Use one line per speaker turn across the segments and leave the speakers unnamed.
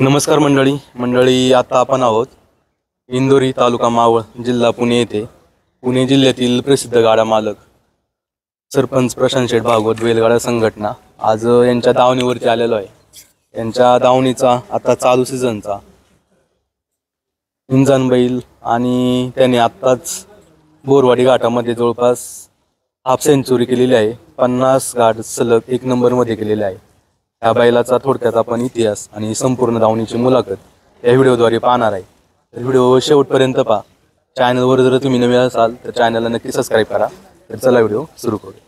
नमस्कार मंडळी आता आपण आहोत इंदोरी तालुका मावळ जिल्हा पुणे येथे पुणे जिल्ह्यातील प्रसिद्ध गाडा मालक सरपंच प्रशांत शेठ भागवत बैलगाडा संघटना आज यांच्या दावणीवरती आलेलो आहे। यांच्या दावणीचा आता चालू सीझनचा इंजन बैल आणि त्याने आत्ताच बोरवाडी घाटामध्ये जवळपास हाफ सेंचुरी केलेली आहे। 50 घाट सलग 1 नंबर मध्ये केलेले आहे। या बैलाचा थोडक्यात आपण इतिहास आणि संपूर्ण दावणीची मुलाखत या व्हिडिओद्वारे पाहणार आहे। तर व्हिडिओ शेवटपर्यंत पहा। चॅनलवर जर तुम्ही नवीन असाल तर चॅनलला नक्की सबस्क्राइब करा। तर चला व्हिडिओ सुरू करू।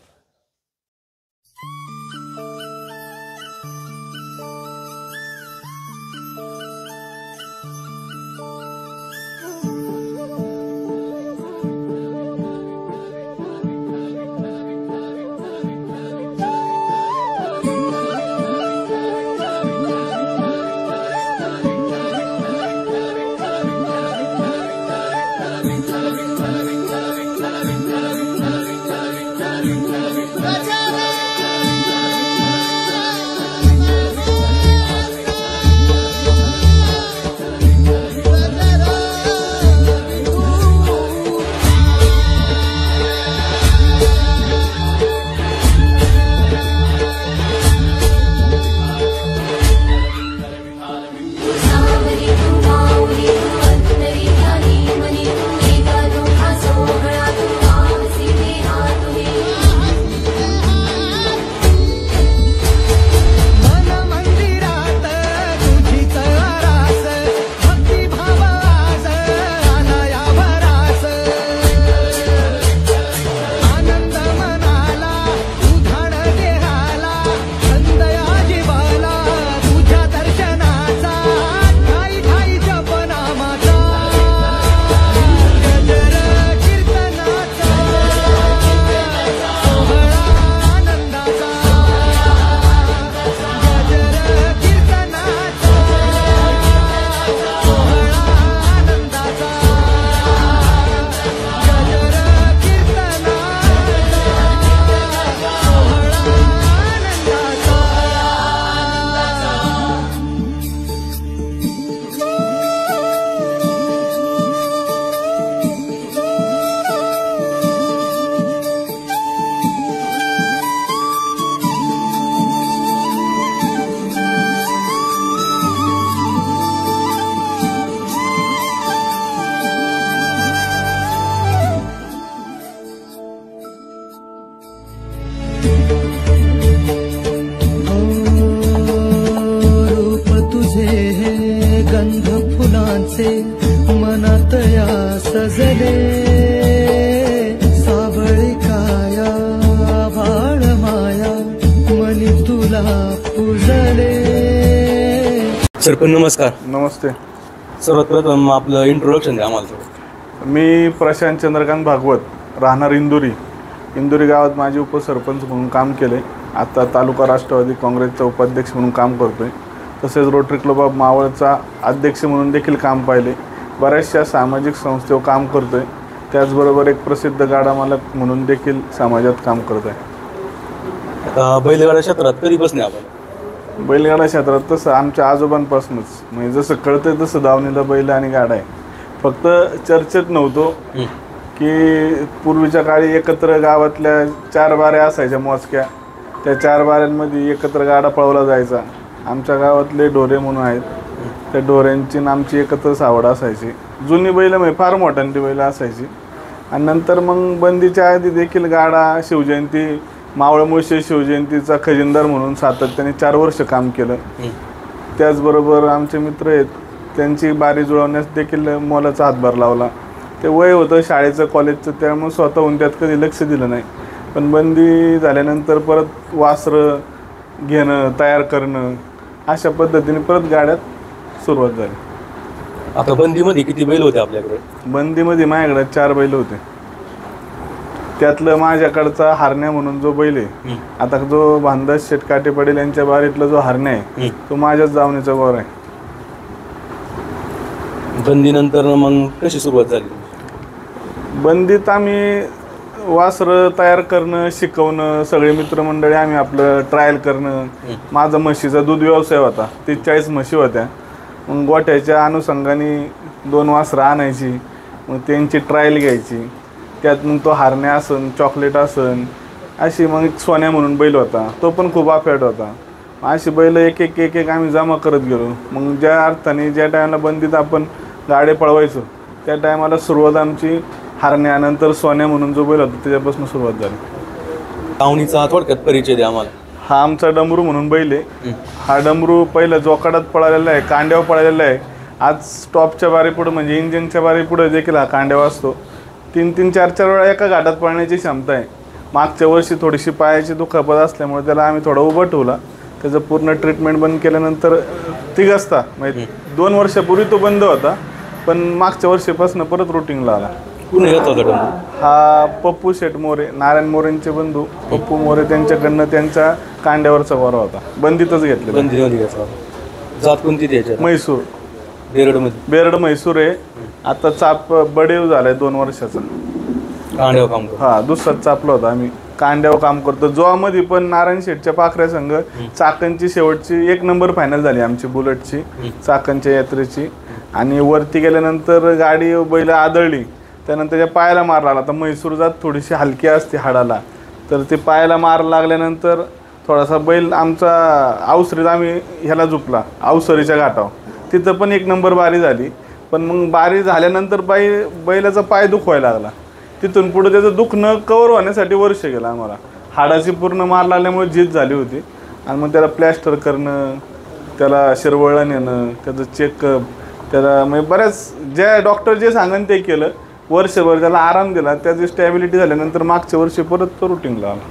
गंध फुलांचे मनात या सजले सावळी काया भाळ माया मनी तुला पूजले।
सरपंच नमस्कार।
नमस्ते।
सर्वात प्रथम आपलं इंट्रोडक्शन द्या आम्हाला।
मी प्रशांत चंद्रकांत भागवत, राहणार इंदोरी गावात माझे उपसरपंच म्हणून काम केले। आता तालुका राष्ट्रवादी काँग्रेसचा उपाध्यक्ष म्हणून काम करतोय। तसेच रोटरी क्लब ऑफ मावळचा अध्यक्ष म्हणून देखील काम पाहिले। बऱ्याचशा सामाजिक संस्थेवर काम करतोय। त्याचबरोबर एक प्रसिद्ध गाडा मालक म्हणून देखील समाजात काम करत आहे।
बैलगाडा क्षेत्रात कधीपासून आपण?
बैलगाडा क्षेत्रात तसं आमच्या आजोबांपासूनच, म्हणजे जसं कळतंय तसं दावणीला बैल आणि गाडा आहे। फक्त चर्चेत नव्हतो की पूर्वीच्या काळी एकत्र गावातल्या 4 बाऱ्या असायच्या मोजक्या, त्या 4 बाऱ्यांमध्ये एकत्र गाडा पळवला जायचा। आमच्या गावातले ढोरे म्हणून आहेत, त्या ढोऱ्यांची आमची एकत्रच आवड असायची। जुनी बैल म्हणजे फार मोठ्यांची बैल असायची। आणि नंतर मग बंदीच्या आधी देखील गाडा शिवजयंती मावळ मुळशी शिवजयंतीचा खजिनदार म्हणून सातत्याने 4 वर्ष काम केलं। त्याचबरोबर आमचे मित्र आहेत, त्यांची बारी जुळवण्यास देखील मोलाचा हातभार लावला। ते वय होतं शाळेचं कॉलेजचं, त्यामुळे स्वतःहून त्यात कधी लक्ष दिलं नाही। पण बंदी झाल्यानंतर परत वासरं घेणं, तयार करणं, अशा पद्धतीने परत गाड्यात सुरुवात झाली।
आता बंदीमध्ये किती बैल होते आपल्याकडे?
बंदीमध्ये माझ्याकडे 4 बैल होते। त्यातलं माझ्याकडचा हरण्या म्हणून जो बैल आहे, आता जो भानदास शेठ काटे पडेल यांच्या बारीतला जो हरण्या आहे तो माझ्याच दावणीचा गोर आहे।
बंदीनंतर मग कशी सुरुवात झाली?
बंदीत आम्ही वासरं तयार करणं, शिकवणं, सगळे मित्रमंडळी आम्ही आपलं ट्रायल करणं। माझा म्हशीचा दूध व्यवसाय होता, 40 म्हशी होत्या मग गोठ्याच्या अनुषंगाने 2 वासरं आणायची, मग त्यांची ट्रायल घ्यायची, त्यात मग तो हारण्या असन, चॉकलेट असन, अशी मग सोन्या म्हणून बैल होता, तो पण खूप अफॅट होता. अशी बैल एक एक एक एक आम्ही जमा करत गेलो. मग ज्या अर्थाने ज्या टायमाला बंदीत आपण गाडे पळवायचो त्या टायमाला सुरुवात आमची हारण्यानंतर सोन्या म्हणून जो बैल होता त्याच्यापासून सुरुवात झाली.
दावणीचा थोडक्यात परिचय द्या आम्हाला.
हा आमचा डमरू म्हणून बैल आहे. हा डमरू पहिला जोकाडात पळालेला आहे, कांड्यावर पळालेला आहे. आज स्टॉपच्या बारी पुढे म्हणजे इंजिनच्या बारी पुढे देखील हा कांड्यावर असतो. 3-3, 4-4 वेळा एका घाटात पळण्याची क्षमता आहे. मागच्या वर्षी थोडीशी पायाची दुखापत असल्यामुळे त्याला आम्ही थोडा उभं ठेवला. त्याचं पूर्ण ट्रीटमेंट बंद केल्यानंतर तिघस्ता म्हणजे 2 वर्षापूर्वी तो बंद होता, पण मागच्या वर्षीपासून परत रुटीनला आला.
कुणी घेतला होता डमरू?
हा पप्पू शेठ मोरे, नारायण मोरेंचे बंधू पप्पू मोरे, त्यांच्याकडनं त्यांच्या कांड्यावरचा गोरा होता, बंदीतच घेतले.
बंदीमध्ये घेतला. जात कोणती द्यायची?
म्हैसूर,
बेरडमध्ये.
बेरड म्हैसूर आहे. आता चाप बडेव झालाय 2 वर्षाचा.
कांड्यावर काम करतो.
हा दुसराच चापला होता. आम्ही कांड्यावर काम करतो. जोआमध्ये पण नारायण शेठच्या पाखऱ्या संघ चाकणची शेवटची 1 नंबर फायनल झाली आमची बुलेटची, चाकणच्या यात्रेची. आणि वरती गेल्यानंतर गाडी बैल आदळली, त्यानंतर त्याच्या पायाला मार लागला. तर म्हैसूर जात थोडीशी हलकी असते हाडाला, तर ते पायाला मार लागल्यानंतर थोडासा बैल आमचा अवसरीत आम्ही ह्याला झुपला अवसरीच्या घाटावर. तिथं पण 1 नंबर बारी झाली. पण मग बारी झाल्यानंतर बैलाचा पाय दुखवायला लागला. तिथून पुढे त्याचं दुखणं कवर होण्यासाठी वर्ष गेलं आम्हाला. हाडाची पूर्ण मार लागल्यामुळे जीत झाली होती. आणि मग त्याला प्लॅस्टर करणं, त्याला शिरवळला नेणं, त्याचं चेकअप, त्याला म्हणजे बऱ्याच ज्या डॉक्टर जे सांगन ते केलं. वर्षभर त्याला आराम दिला. त्याची स्टॅबिलिटी झाल्यानंतर मागच्या वर्षी परत तो रुटीनला आला.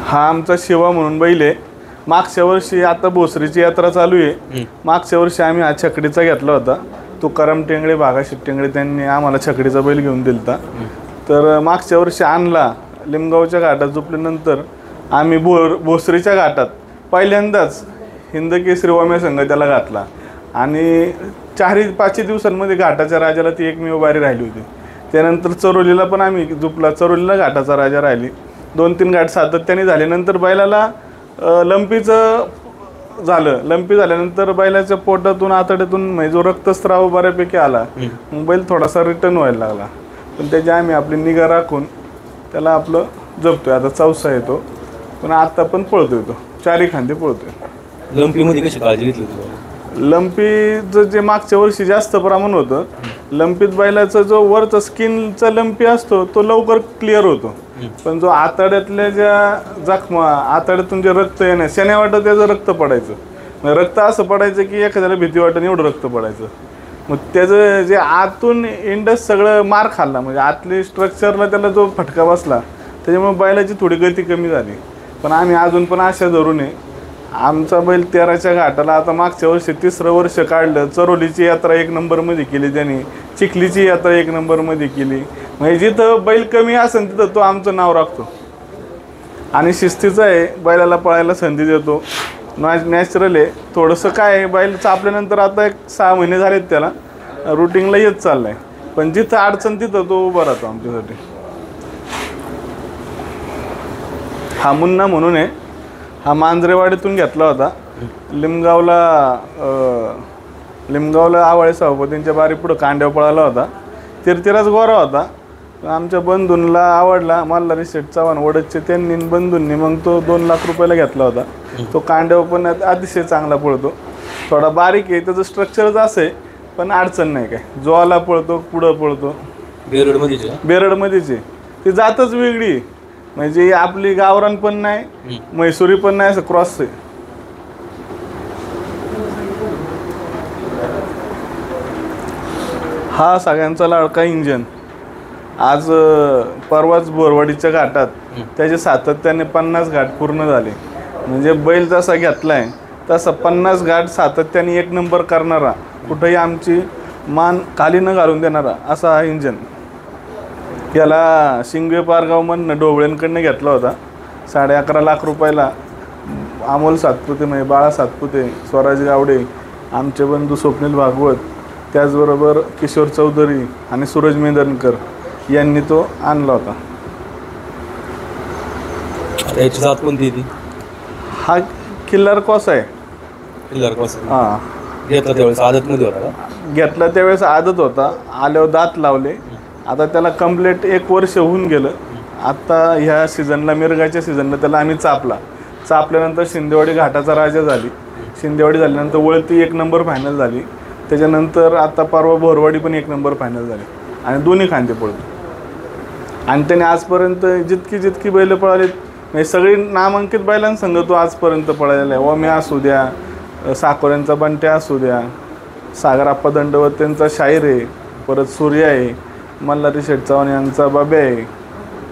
हा आमचा शिवा म्हणून बैल आहे. मागच्या वर्षी आता भोसरीची यात्रा चालू आहे. मागच्या वर्षी आम्ही हा छकडीचा घेतला होता. तुकाराम टेंगळे, भागाशी टेंगळे त्यांनी आम्हाला छकडीचा बैल घेऊन दिलता. तर मागच्या वर्षी आणला. लिमगावच्या घाटात झोपल्यानंतर आम्ही भोसरीच्या घाटात पहिल्यांदाच हिंद केसरी वाम्या संघ त्याला घातला. आणि 4-5 दिवसांमध्ये घाटाच्या राजाला ती एकमेव बारी राहिली होती. त्यानंतर चरोलीला पण आम्ही झुपला. चरोलीला घाटाचा राजा राहिली. 2-3 घाट सातत्याने झाल्यानंतर बैलाला लंपीचं झालं. लंपी झाल्यानंतर बैलाच्या पोटातून आतड्यातून म्हणजे जो रक्तस्राव बऱ्यापैकी आला, मग बैल थोडासा रिटर्न व्हायला लागला. पण त्याची आम्ही आपली निगा राखून त्याला आपलं जपतोय. आता चौसा येतो, पण आता पण पळतोय, तो 4 खांदे पळतोय.
लंपीमध्ये कशी काळजी घेतली होती?
लंपीचं जे मागच्या वर्षी जास्त प्रमाण होतं, लंपीत बैलाचा जो वरचा स्किनचा लंपी असतो तो लवकर क्लिअर होतो. पण जो आतड्यातल्या ज्या जखमा, आतड्यातून जे रक्त येणं, शन्या वाटत त्याचं रक्त पडायचं. म्हणजे रक्त असं पडायचं की एखाद्याला भीती वाटत एवढं रक्त पडायचं. मग त्याचं जे आतून इंडस सगळं मार खाल्ला, म्हणजे आतली स्ट्रक्चरला त्याला जो फटका बसला, त्याच्यामुळे बैलाची थोडी गती कमी झाली. पण आम्ही अजून पण आशा धरू नये. आमचा बैल 13च्या घाटाला आता मागच्या वर्षी 3रं वर्ष काढलं. चरोलीची यात्रा 1 नंबरमध्ये केली त्यांनी, चिखलीची यात्रा 1 नंबरमध्ये केली. म्हणजे जिथं बैल कमी असेल तिथं तो आमचं नाव राखतो. आणि शिस्तीचं आहे, बैलाला पळायला संधी देतो. नॅचरल आहे. थोडंसं काय आहे, बैल चापल्यानंतर आता 6 महिने झालेत त्याला, रुटीनला येत चाललं आहे. पण जिथं अडचण तिथं तो उभा राहतो आमच्यासाठी. हा मुन्ना म्हणून आहे. हा मांजरेवाडीतून घेतला होता. लिमगावला आवाळे सभापतींच्या बारी पुढं कांड्यावर पळाला होता. तिरतिराच गोरा होता. आमच्या बंधूंना आवडला. मल्हारी शेठ चव्हाण वडदचे त्यांनी बंधूंनी मग तो 2 लाख रुपयाला घेतला होता. तो कांड्यावर पण अतिशय चांगला पळतो. थोडा बारीक आहे, त्याचं स्ट्रक्चरच असं आहे, पण अडचण नाही काय. जोला पळतो, पुढं पळतो. बेरडमध्येच आहे. ती जातच वेगळी, म्हणजे आपली गावरान पण नाही, म्हैसुरी पण नाही, असं क्रॉस आहे. हा सगळ्यांचा लाडका इंजन. आज परवाच बोरवाडीच्या घाटात त्याचे सातत्याने 50 घाट पूर्ण झाले. म्हणजे बैल जसा घेतलाय तसा 50 घाट सातत्याने 1 नंबर करणारा, कुठेही आमची मान खाली न घालून देणारा असा हा इंजन. याला शिंगवे पारगावमधनं ढोबळेंकडनं घेतला होता 11.5 लाख रुपयाला. अमोल सातपुते, म्हणजे बाळा सातपुते, स्वराज गावडे, आमचे बंधू स्वप्नील भागवत, त्याचबरोबर किशोर चौधरी आणि सूरज मेंदनकर यांनी तो आणला होता.
याची जात कोणती ती?
हा किल्लार कॉस आहे.
किल्लार पासून
हां,
घेतला त्यावेळेस आदतमध्ये होता का?
घेतला त्यावेळेस आदत होता, आल्यावर दात लावले. आता त्याला कंप्लीट 1 वर्ष होऊन गेलं. आता ह्या सीझनला, मिरगाच्या सीझनला त्याला आम्ही चापल्यानंतर शिंदेवाडी घाटाचा राजा झाली. शिंदेवाडी झाल्यानंतर वळती 1 नंबर फायनल झाली. त्याच्यानंतर आता परवा भोरवाडी पण 1 नंबर फायनल झाली आणि दोन्ही खांदे पळतो. आणि त्याने आजपर्यंत जितकी बैलं पळालीत, म्हणजे सगळी नामांकित बैलांसंग तो आजपर्यंत पळालेला आहे. ओम्या असू द्या, साकोऱ्यांचा बंट्या असू द्या, सागराप्पा दंडवत त्यांचा शाहीर आहे, परत सूर्य आहे, मल्हारी शेठ चव्हाण यांचा बाब्या आहे.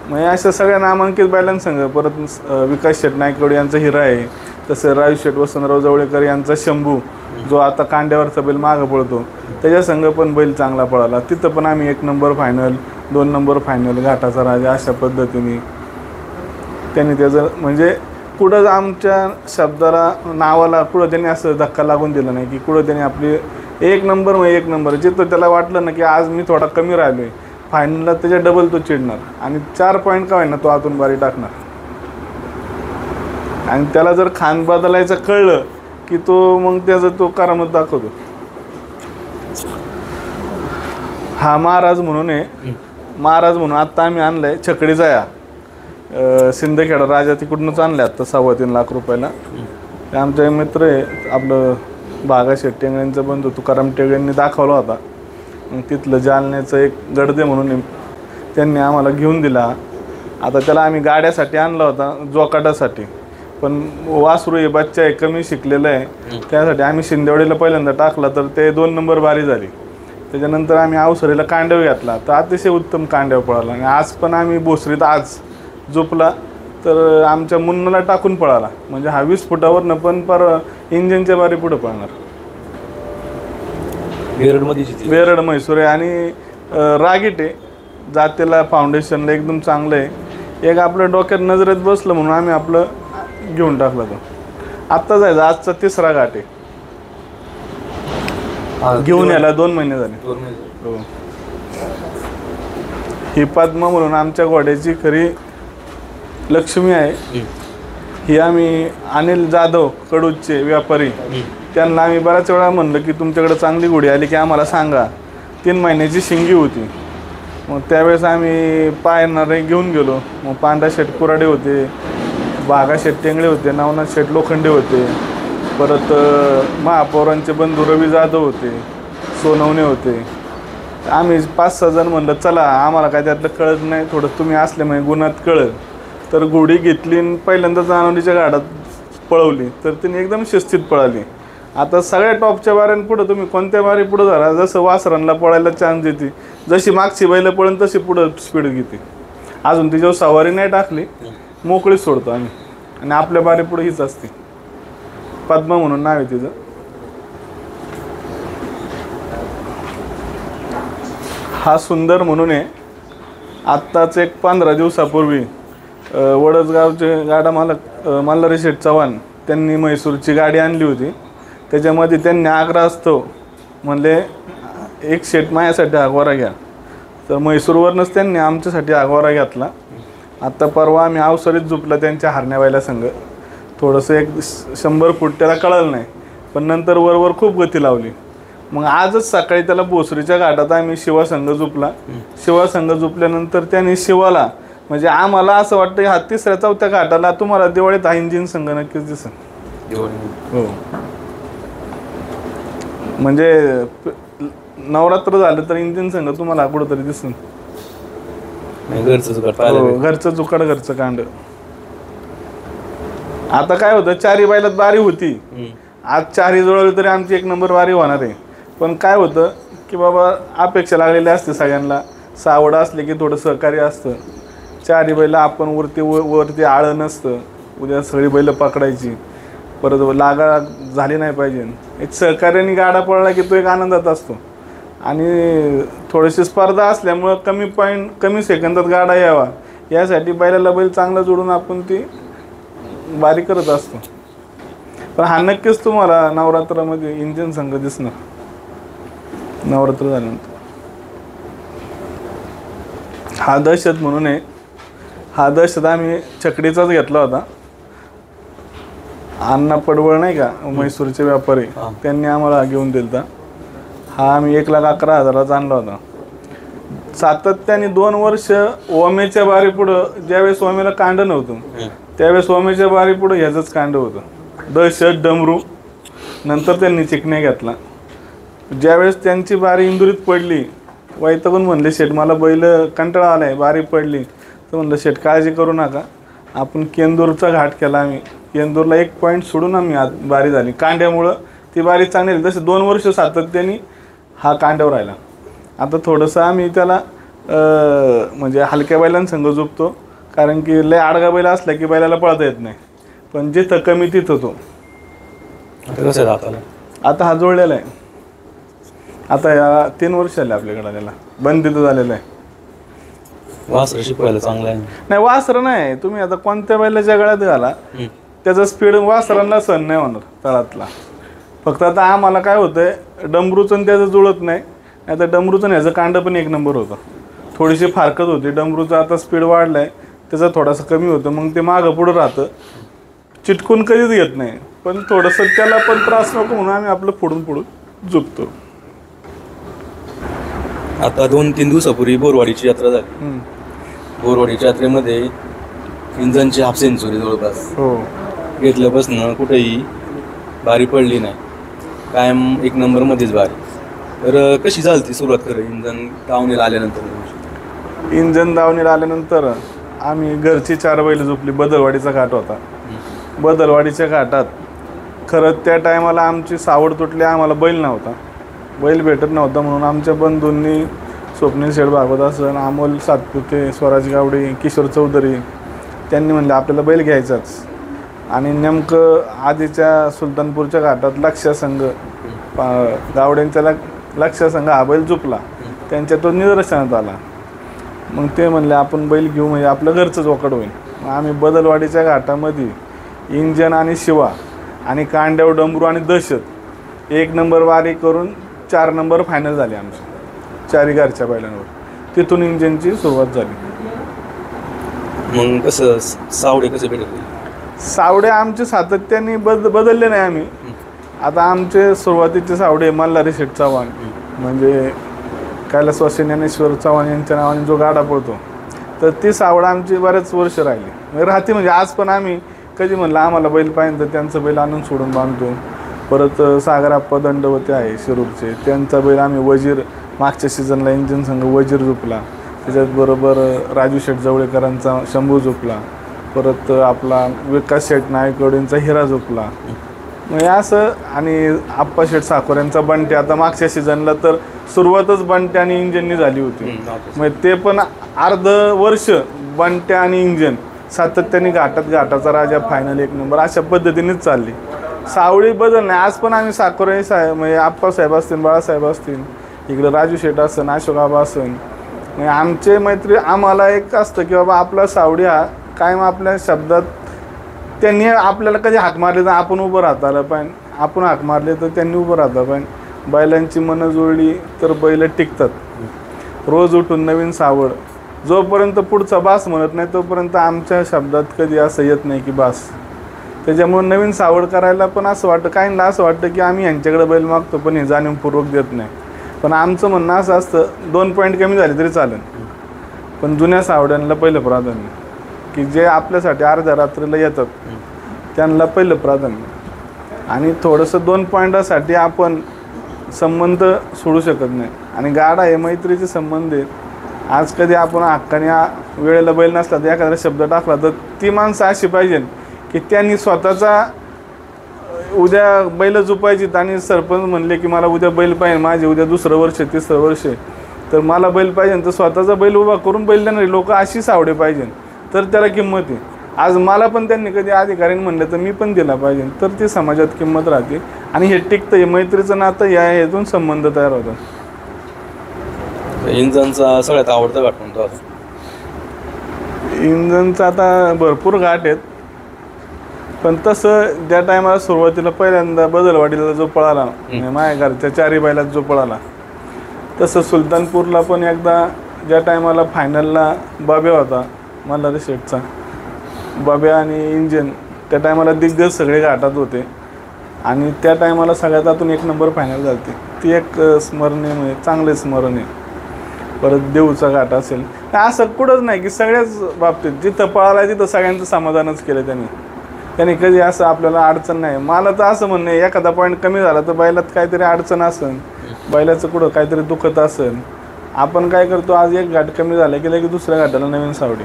म्हणजे अशा सगळ्या नामांकित बैलांसंग, परत विकास शेठ नायकवडी यांचा हिरा आहे, तसं राजू शेठ वसंतराव जवळेकर यांचा शंभू जो आता कांड्यावरचा बैल मागं पळतो, त्याच्या संघ पण बैल चांगला पळाला. तिथं पण आम्ही 1 नंबर फायनल, 2 नंबर फायनल, घाटाचा राजा अशा पद्धतीने त्यांनी त्याचं, म्हणजे कुठं आमच्या शब्दाला, नावाला कुठं त्यांनी असं धक्का लागून दिला नाही की कुठं त्यांनी आपली 1 नंबर म्हणजे 1 नंबर. जिथं त्याला वाटलं ना की आज मी थोडा कमी राहिलो आहे, फायनलला त्याच्या डबल तो चिडणार आणि 4 पॉईंट का होईना तो आतून बारी टाकणार. आणि त्याला जर खान बदलायचं कळलं की तो मग त्याचं तो करामत दाखवतो. हा महाराज म्हणून आहे, महाराज म्हणून आत्ता आम्ही आणलाय छकडीचा या सिंदखेडा राजा तिकडूनच आणल्या आत्ता 3.25 लाख रुपयाला. ते आमचे मित्र आहे, आपलं बागा शेट्टी यांचा बंधू तुकाराम टेगेंनी दाखवला होता. मग तिथलं जालन्याचं एक गडदे म्हणून त्यांनी आम्हाला घेऊन दिला. आता त्याला आम्ही गाड्यासाठी आणला होता, जोकाटासाठी, पण वासरू हे बच्चा आहे, कमी शिकलेलं आहे, त्यासाठी आम्ही शिंदेवाडीला पहिल्यांदा टाकला तर ते 2 नंबर बारी झाली. त्याच्यानंतर आम्ही अवसरीला कांड्याव घेतला तर अतिशय उत्तम कांड्याव पळाला. आणि आज पण आम्ही भोसरीत आज झोपला तर आमच्या मुन्नाला टाकून पळाला. म्हणजे हा 20 फुटावरनं पण पर इंजिनच्या बारी पुढे पळणार. वेरड म्हैसूर आहे आणि रागीट आहे, जातीला फाउंडेशनला एकदम चांगलं आहे. एक आपल्या डोक्यात नजरेत बसलं म्हणून आम्ही आपलं घेऊन टाकला तो. आत्ता जायचं, आजचा 3रा घाट आहे. घेऊन यायला 2 महिने झाले. हो. ही पद्मा म्हणून आमच्या घोड्याची खरी लक्ष्मी आहे. ही आम्ही अनिल जाधव कडूचे व्यापारी, त्यांना आम्ही बऱ्याच वेळा म्हणलं की तुमच्याकडे चांगली घोडी आली की आम्हाला सांगा. 3 महिन्याची शिंगी होती. मग त्यावेळेस आम्ही पाहणारे घेऊन गेलो. मग पांढरा शेठ कुराडे होते, बागा शेठ टेंगळे होते, नवनाथ शेठ लोखंडे होते, परत महापौरांचे बंधू रवी जाधव होते, सोनवणे होते. आम्ही 5-6 जण म्हणलं चला, आम्हाला काय त्यातलं कळत नाही, थोडं तुम्ही असल्यामुळे गुणात कळलं. तर घोडी घेतली आणि पहिल्यांदा जानवलीच्या गाडात पळवली तर तिने एकदम शिस्तीत पळाली. आता सगळ्या टॉपच्या बाऱ्यांपुढं तुम्ही कोणत्या बारी पुढं झाला, जसं वासरांना पळायला चान्स देते, जशी मागची बैलं पळून तशी पुढं स्पीड घेते. अजून तिच्यावर सवारी नाही टाकली, मोकळी सोडतो आम्ही. आणि आपल्या बारी पुढे हीच असते. पद्मा म्हणून नाव आहे तिचं. हा सुंदर म्हणून आहे. आत्ताच एक 15 दिवसापूर्वी वडसगावचे गाडा मालक मल्हारी शेठ चव्हाण त्यांनी म्हैसूरची गाडी आणली होती. त्याच्यामध्ये त्यांनी आग्रहास्तव म्हणले 1 शेठ माझ्यासाठी आगवारा घ्या. तर म्हैसूरवरूनच त्यांनी आमच्यासाठी आगवारा घेतला. आत्ता परवा आम्ही अवसरीत झोपला त्यांच्या हरण्याबाईला संघ. थोडंसं 100 फूट त्याला कळलं नाही, पण नंतर वरवर खूप गती लावली. मग आजच सकाळी त्याला भोसरीच्या घाटात आम्ही शिवासंघ झोपला. शिवासंघ झोपल्यानंतर त्यांनी शिवाला, म्हणजे आम्हाला असं वाटतं हा 3ऱ्या-4थ्या घाटाला तुम्हाला दिवाळीत हा इंजिन संघ नक्कीच दिसेल. हो, म्हणजे नवरात्र झालं तर इंजिन संघ तुम्हाला कुठंतरी दिसेल. घरचं जुकाड, घरचं कांड. आता काय होतं, 4 बैलात बारी होती. आज 4 जुळवली तरी आमची 1 नंबर बारी होणार आहे. पण काय होतं की बाबा अपेक्षा लागलेली असते सगळ्यांना. सावड असले की थोडं सहकार्य असतं. 4 बैल आपण वरती आळं नसतं, उद्या सगळी बैलं पकडायची, परत लागा झाली नाही पाहिजे. एक सहकार्याने गाडा पळला की तो एक आनंदात असतो. आणि थोडीशी स्पर्धा असल्यामुळं कमी पॉईंट, कमी सेकंदात गाडा यावा यासाठी बैलाला बैल चांगला जोडून आपण ती बारी करत असतो. पण हा नक्कीच तुम्हाला नवरात्रामध्ये इंजिन संघ दिसणार. नवरात्र झाल्यानंतर हा दहशत म्हणून आहे. हा दहशत आम्ही छकडीचाच घेतला होता. अण्णा पडवळ नाही का म्हैसूरचे व्यापारी, त्यांनी आम्हाला घेऊन दिलता. हा आम्ही 1,11,000 आणला होता. सातत्याने 2 वर्ष ओमेच्या बारी पुढं, ज्यावेळेस ओमेला कांड नव्हतं त्यावेळेस ओमेच्या बारी पुढं ह्याचंच कांड होतं, दहशत डमरू. नंतर त्यांनी चिकण्या घेतला. ज्यावेळेस त्यांची बारी इंदुरीत पडली, वैतागून म्हणले शेठ मला बैल कंटाळा आलाय, बारी पडली. तर म्हणलं शेठ काळजी करू नका, आपण केंदूरचा घाट केला. आम्ही केंदूरला 1 पॉईंट सोडून आम्ही बारी झाली कांड्यामुळं, ती बारी चांगली झाली. तसे 2 वर्ष सातत्याने हा कांड्यावर राहिला. आता थोडंसं आम्ही त्याला म्हणजे हलक्या बैलांसंग झोपतो, कारण की लय आडगा बैल असला की बैलाला पळता येत नाही, पण जिथं कमी तिथं तो.
कसं आहे
आता हा जोडलेला आहे. आता या 3 वर्ष आले आपल्याकडे आलेला, बंदित झालेला आहे.
वासर शिकवायला चांगलं आहे.
नाही वासर नाही, तुम्ही आता कोणत्या बैलाच्या गळ्यात घाला त्याचा स्पीड वासरांना सहन नाही होणार तळातला. फक्त आता आम्हाला काय होतंय, डमरूचं त्याचं जुळत नाही. आता डमरूचं ह्याचं कांड पण 1 नंबर होतं, थोडीशी फारकत होती. डमरूचं आता स्पीड वाढलाय, त्याचा थोडासा कमी होतं, मग ते मागं पुढं राहतं, चिटकून कधीच येत नाही. पण थोडंसं त्याला पण त्रास नको म्हणून आम्ही आपलं पुढून झुकतो.
आता 2-3 दिवसापूर्वी बोरवाडीची यात्रा झाली. बोरवाडीच्या यात्रेमध्ये इंजनची हाफ सेंचुरी जवळपास
हो,
घेतल्यापासून कुठेही बारी पडली नाही, कायम 1 नंबरमध्येच बारी. तर कशी झाली ती सुरुवात खरं इंजन दावणीला आल्यानंतर?
इंजन दावणीला आल्यानंतर आम्ही घरची 4 बैल झोपली. बदलवाडीचा घाट होता. बदलवाडीच्या घाटात खरं त्या टायमाला आमची सावड तुटली, आम्हाला बैल नव्हता, बैल भेटत नव्हता. म्हणून आमच्या बंधूंनी स्वप्नील शेठ भागवत असन, अमोल सातपुते, स्वराज गावडे, किशोर चौधरी, त्यांनी म्हणले आपल्याला बैल घ्यायचाच. आणि नेमकं आधीच्या सुलतानपूरच्या घाटात लक्षासंघ गावड्यांच्या लक्षासंघ हा बैल झुपला, त्यांच्या तो निदर्शनात आला. मग ते म्हणले आपण बैल घेऊ, म्हणजे आपलं घरचंच वकड होईल. मग आम्ही बदलवाडीच्या घाटामध्ये इंजन आणि शिवा आणि कांड्याव डमरू आणि दहशत 1 नंबर वारी करून 4 नंबर फायनल झाले आमचे 4 घरच्या बैलांवर. तिथून इंजनची सुरुवात झाली.
मग कसं सावडे कसे भेटले?
सावडे आमचे सातत्याने बदलले नाही आम्ही. आता आमचे सुरुवातीचे सावडे मल्हारी शेठ चव्हाण, म्हणजे कैलासवासी ज्ञानेश्वर चव्हाण यांच्या नावाने जो गाडा पळतो, तर ती सावड आमची बरेच वर्ष राहते. म्हणजे आज पण आम्ही कधी म्हणलं आम्हाला बैल पाहिजे तर त्यांचं बैल आणून सोडून बांधतो. परत सागराप्पा दंडवते आहे शिरूरचे, त्यांचा बैल आम्ही वजीर, मागच्या सीझनला इंजन संघ वजीर झोपला. त्याच्याचबरोबर राजू शेठ जवळेकरांचा शंभू झोपला. परत आपला विकास शेठ नायकवडेंचा हिरा झोपला. म्हणजे असं, आणि आप्पा शेठ साखर यांचा बंटे. आता मागच्या सीझनला तर सुरुवातच बंट्या आणि इंजननी झाली होती. म्हणजे ते पण अर्ध वर्ष बंट्या आणि इंजन सातत्याने घाटाचा राजा, फायनल 1 नंबर अशा पद्धतीनेच चालली. सावळी बदल नाही. आज पण आम्ही साखरे साहेब, म्हणजे आप्पासाहेब असतील, बाळासाहेब असतील, इकडं राजू शेठ असन, अशोकाबा असन, म्हणजे आमचे मैत्री. आम्हाला एक असतं की बाबा आपला सावडी हा कायम आपल्या शब्दात, त्यांनी आपल्याला कधी हाक मारली तर आपण उभं राहता आलं पाहिजे, आपण हाक मारले तर त्यांनी उभं राहता पाहिजे. बैलांची मनं जुळली तर बैल टिकतात. रोज उठून नवीन सावड, जोपर्यंत पुढचा बास म्हणत नाही तोपर्यंत आमच्या शब्दात कधी असं येत नाही की बास. त्याच्यामुळे नवीन सावड करायला पण असं वाटतं, काहींना असं वाटतं की आम्ही यांच्याकडे बैल मागतो पण हे जाणीवपूर्वक देत नाही. पण आमचं म्हणणं असं असतं 2 पॉईंट कमी झाले तरी चालेल, पण जुन्या सावड्यांना पहिलं प्राधान्य, की जे आपल्यासाठी अर्ध्या रात्रीला येतात त्यांना पहिलं प्राधान्य. आणि थोडंसं 2 पॉईंटासाठी आपण संबंध सोडू शकत नाही. आणि गाडा हे मैत्रीचे संबंध आहेत. आज कधी आपण हक्काने वेळेला बैल नसला तर एखादा शब्द टाकला तर ती माणसं अशी पाहिजे की त्यांनी स्वतःचा उद्या बैल झोपायची आणि सरपंच म्हणले की मला उद्या बैल पाहिजे, माझे उद्या 2रं वर्ष 3रं वर्ष, तर मला बैल पाहिजे, तर स्वतःचा बैल उभा करून बैल देणारे लोक अशी सावडे पाहिजे, तर त्याला किंमत आहे. आज मला पण त्यांनी कधी अधिकाऱ्यांनी म्हणलं तर मी पण दिला पाहिजे, तर ती समाजात किंमत राहते. आणि हे टिकतं, हे मैत्रीचं नातं या ह्यातून संबंध तयार होतात.
इंजनचा सगळ्यात आवडता घाट म्हणतो आता?
इंजनचा आता भरपूर घाट आहेत, पण तसं ज्या टायमाला सुरुवातीला पहिल्यांदा बदलवाडीला जो पळाला, माझ्या घरच्या 4 बैलात जो पळाला, तसं सुलतानपूरला पण एकदा ज्या टायमाला फायनलला बाब्या होता, मल्हारी शेठचा बाब्या आणि इंजन, त्या टायमाला दिग्गज सगळे घाटात होते आणि त्या टायमाला सगळ्यात आतून 1 नंबर फायनल झाली ती एक स्मरणीय म्हणजे चांगले स्मरण आहे. परत देऊचा घाट असेल, असं कुठंच नाही की सगळ्याच बाबतीत जिथं पळाला तिथं सगळ्यांचं समाधानच केलं त्यांनी कधी असं आपल्याला अडचण नाही. मला तर असं म्हणणं आहे, एखादा पॉईंट कमी झाला तर बैलात काहीतरी अडचण असेल, बैलाचं कुठं काहीतरी दुखत असेल. आपण काय करतो, आज एक घाट कमी झाला की लगेच दुसऱ्या घाटाला नवीन सावडी.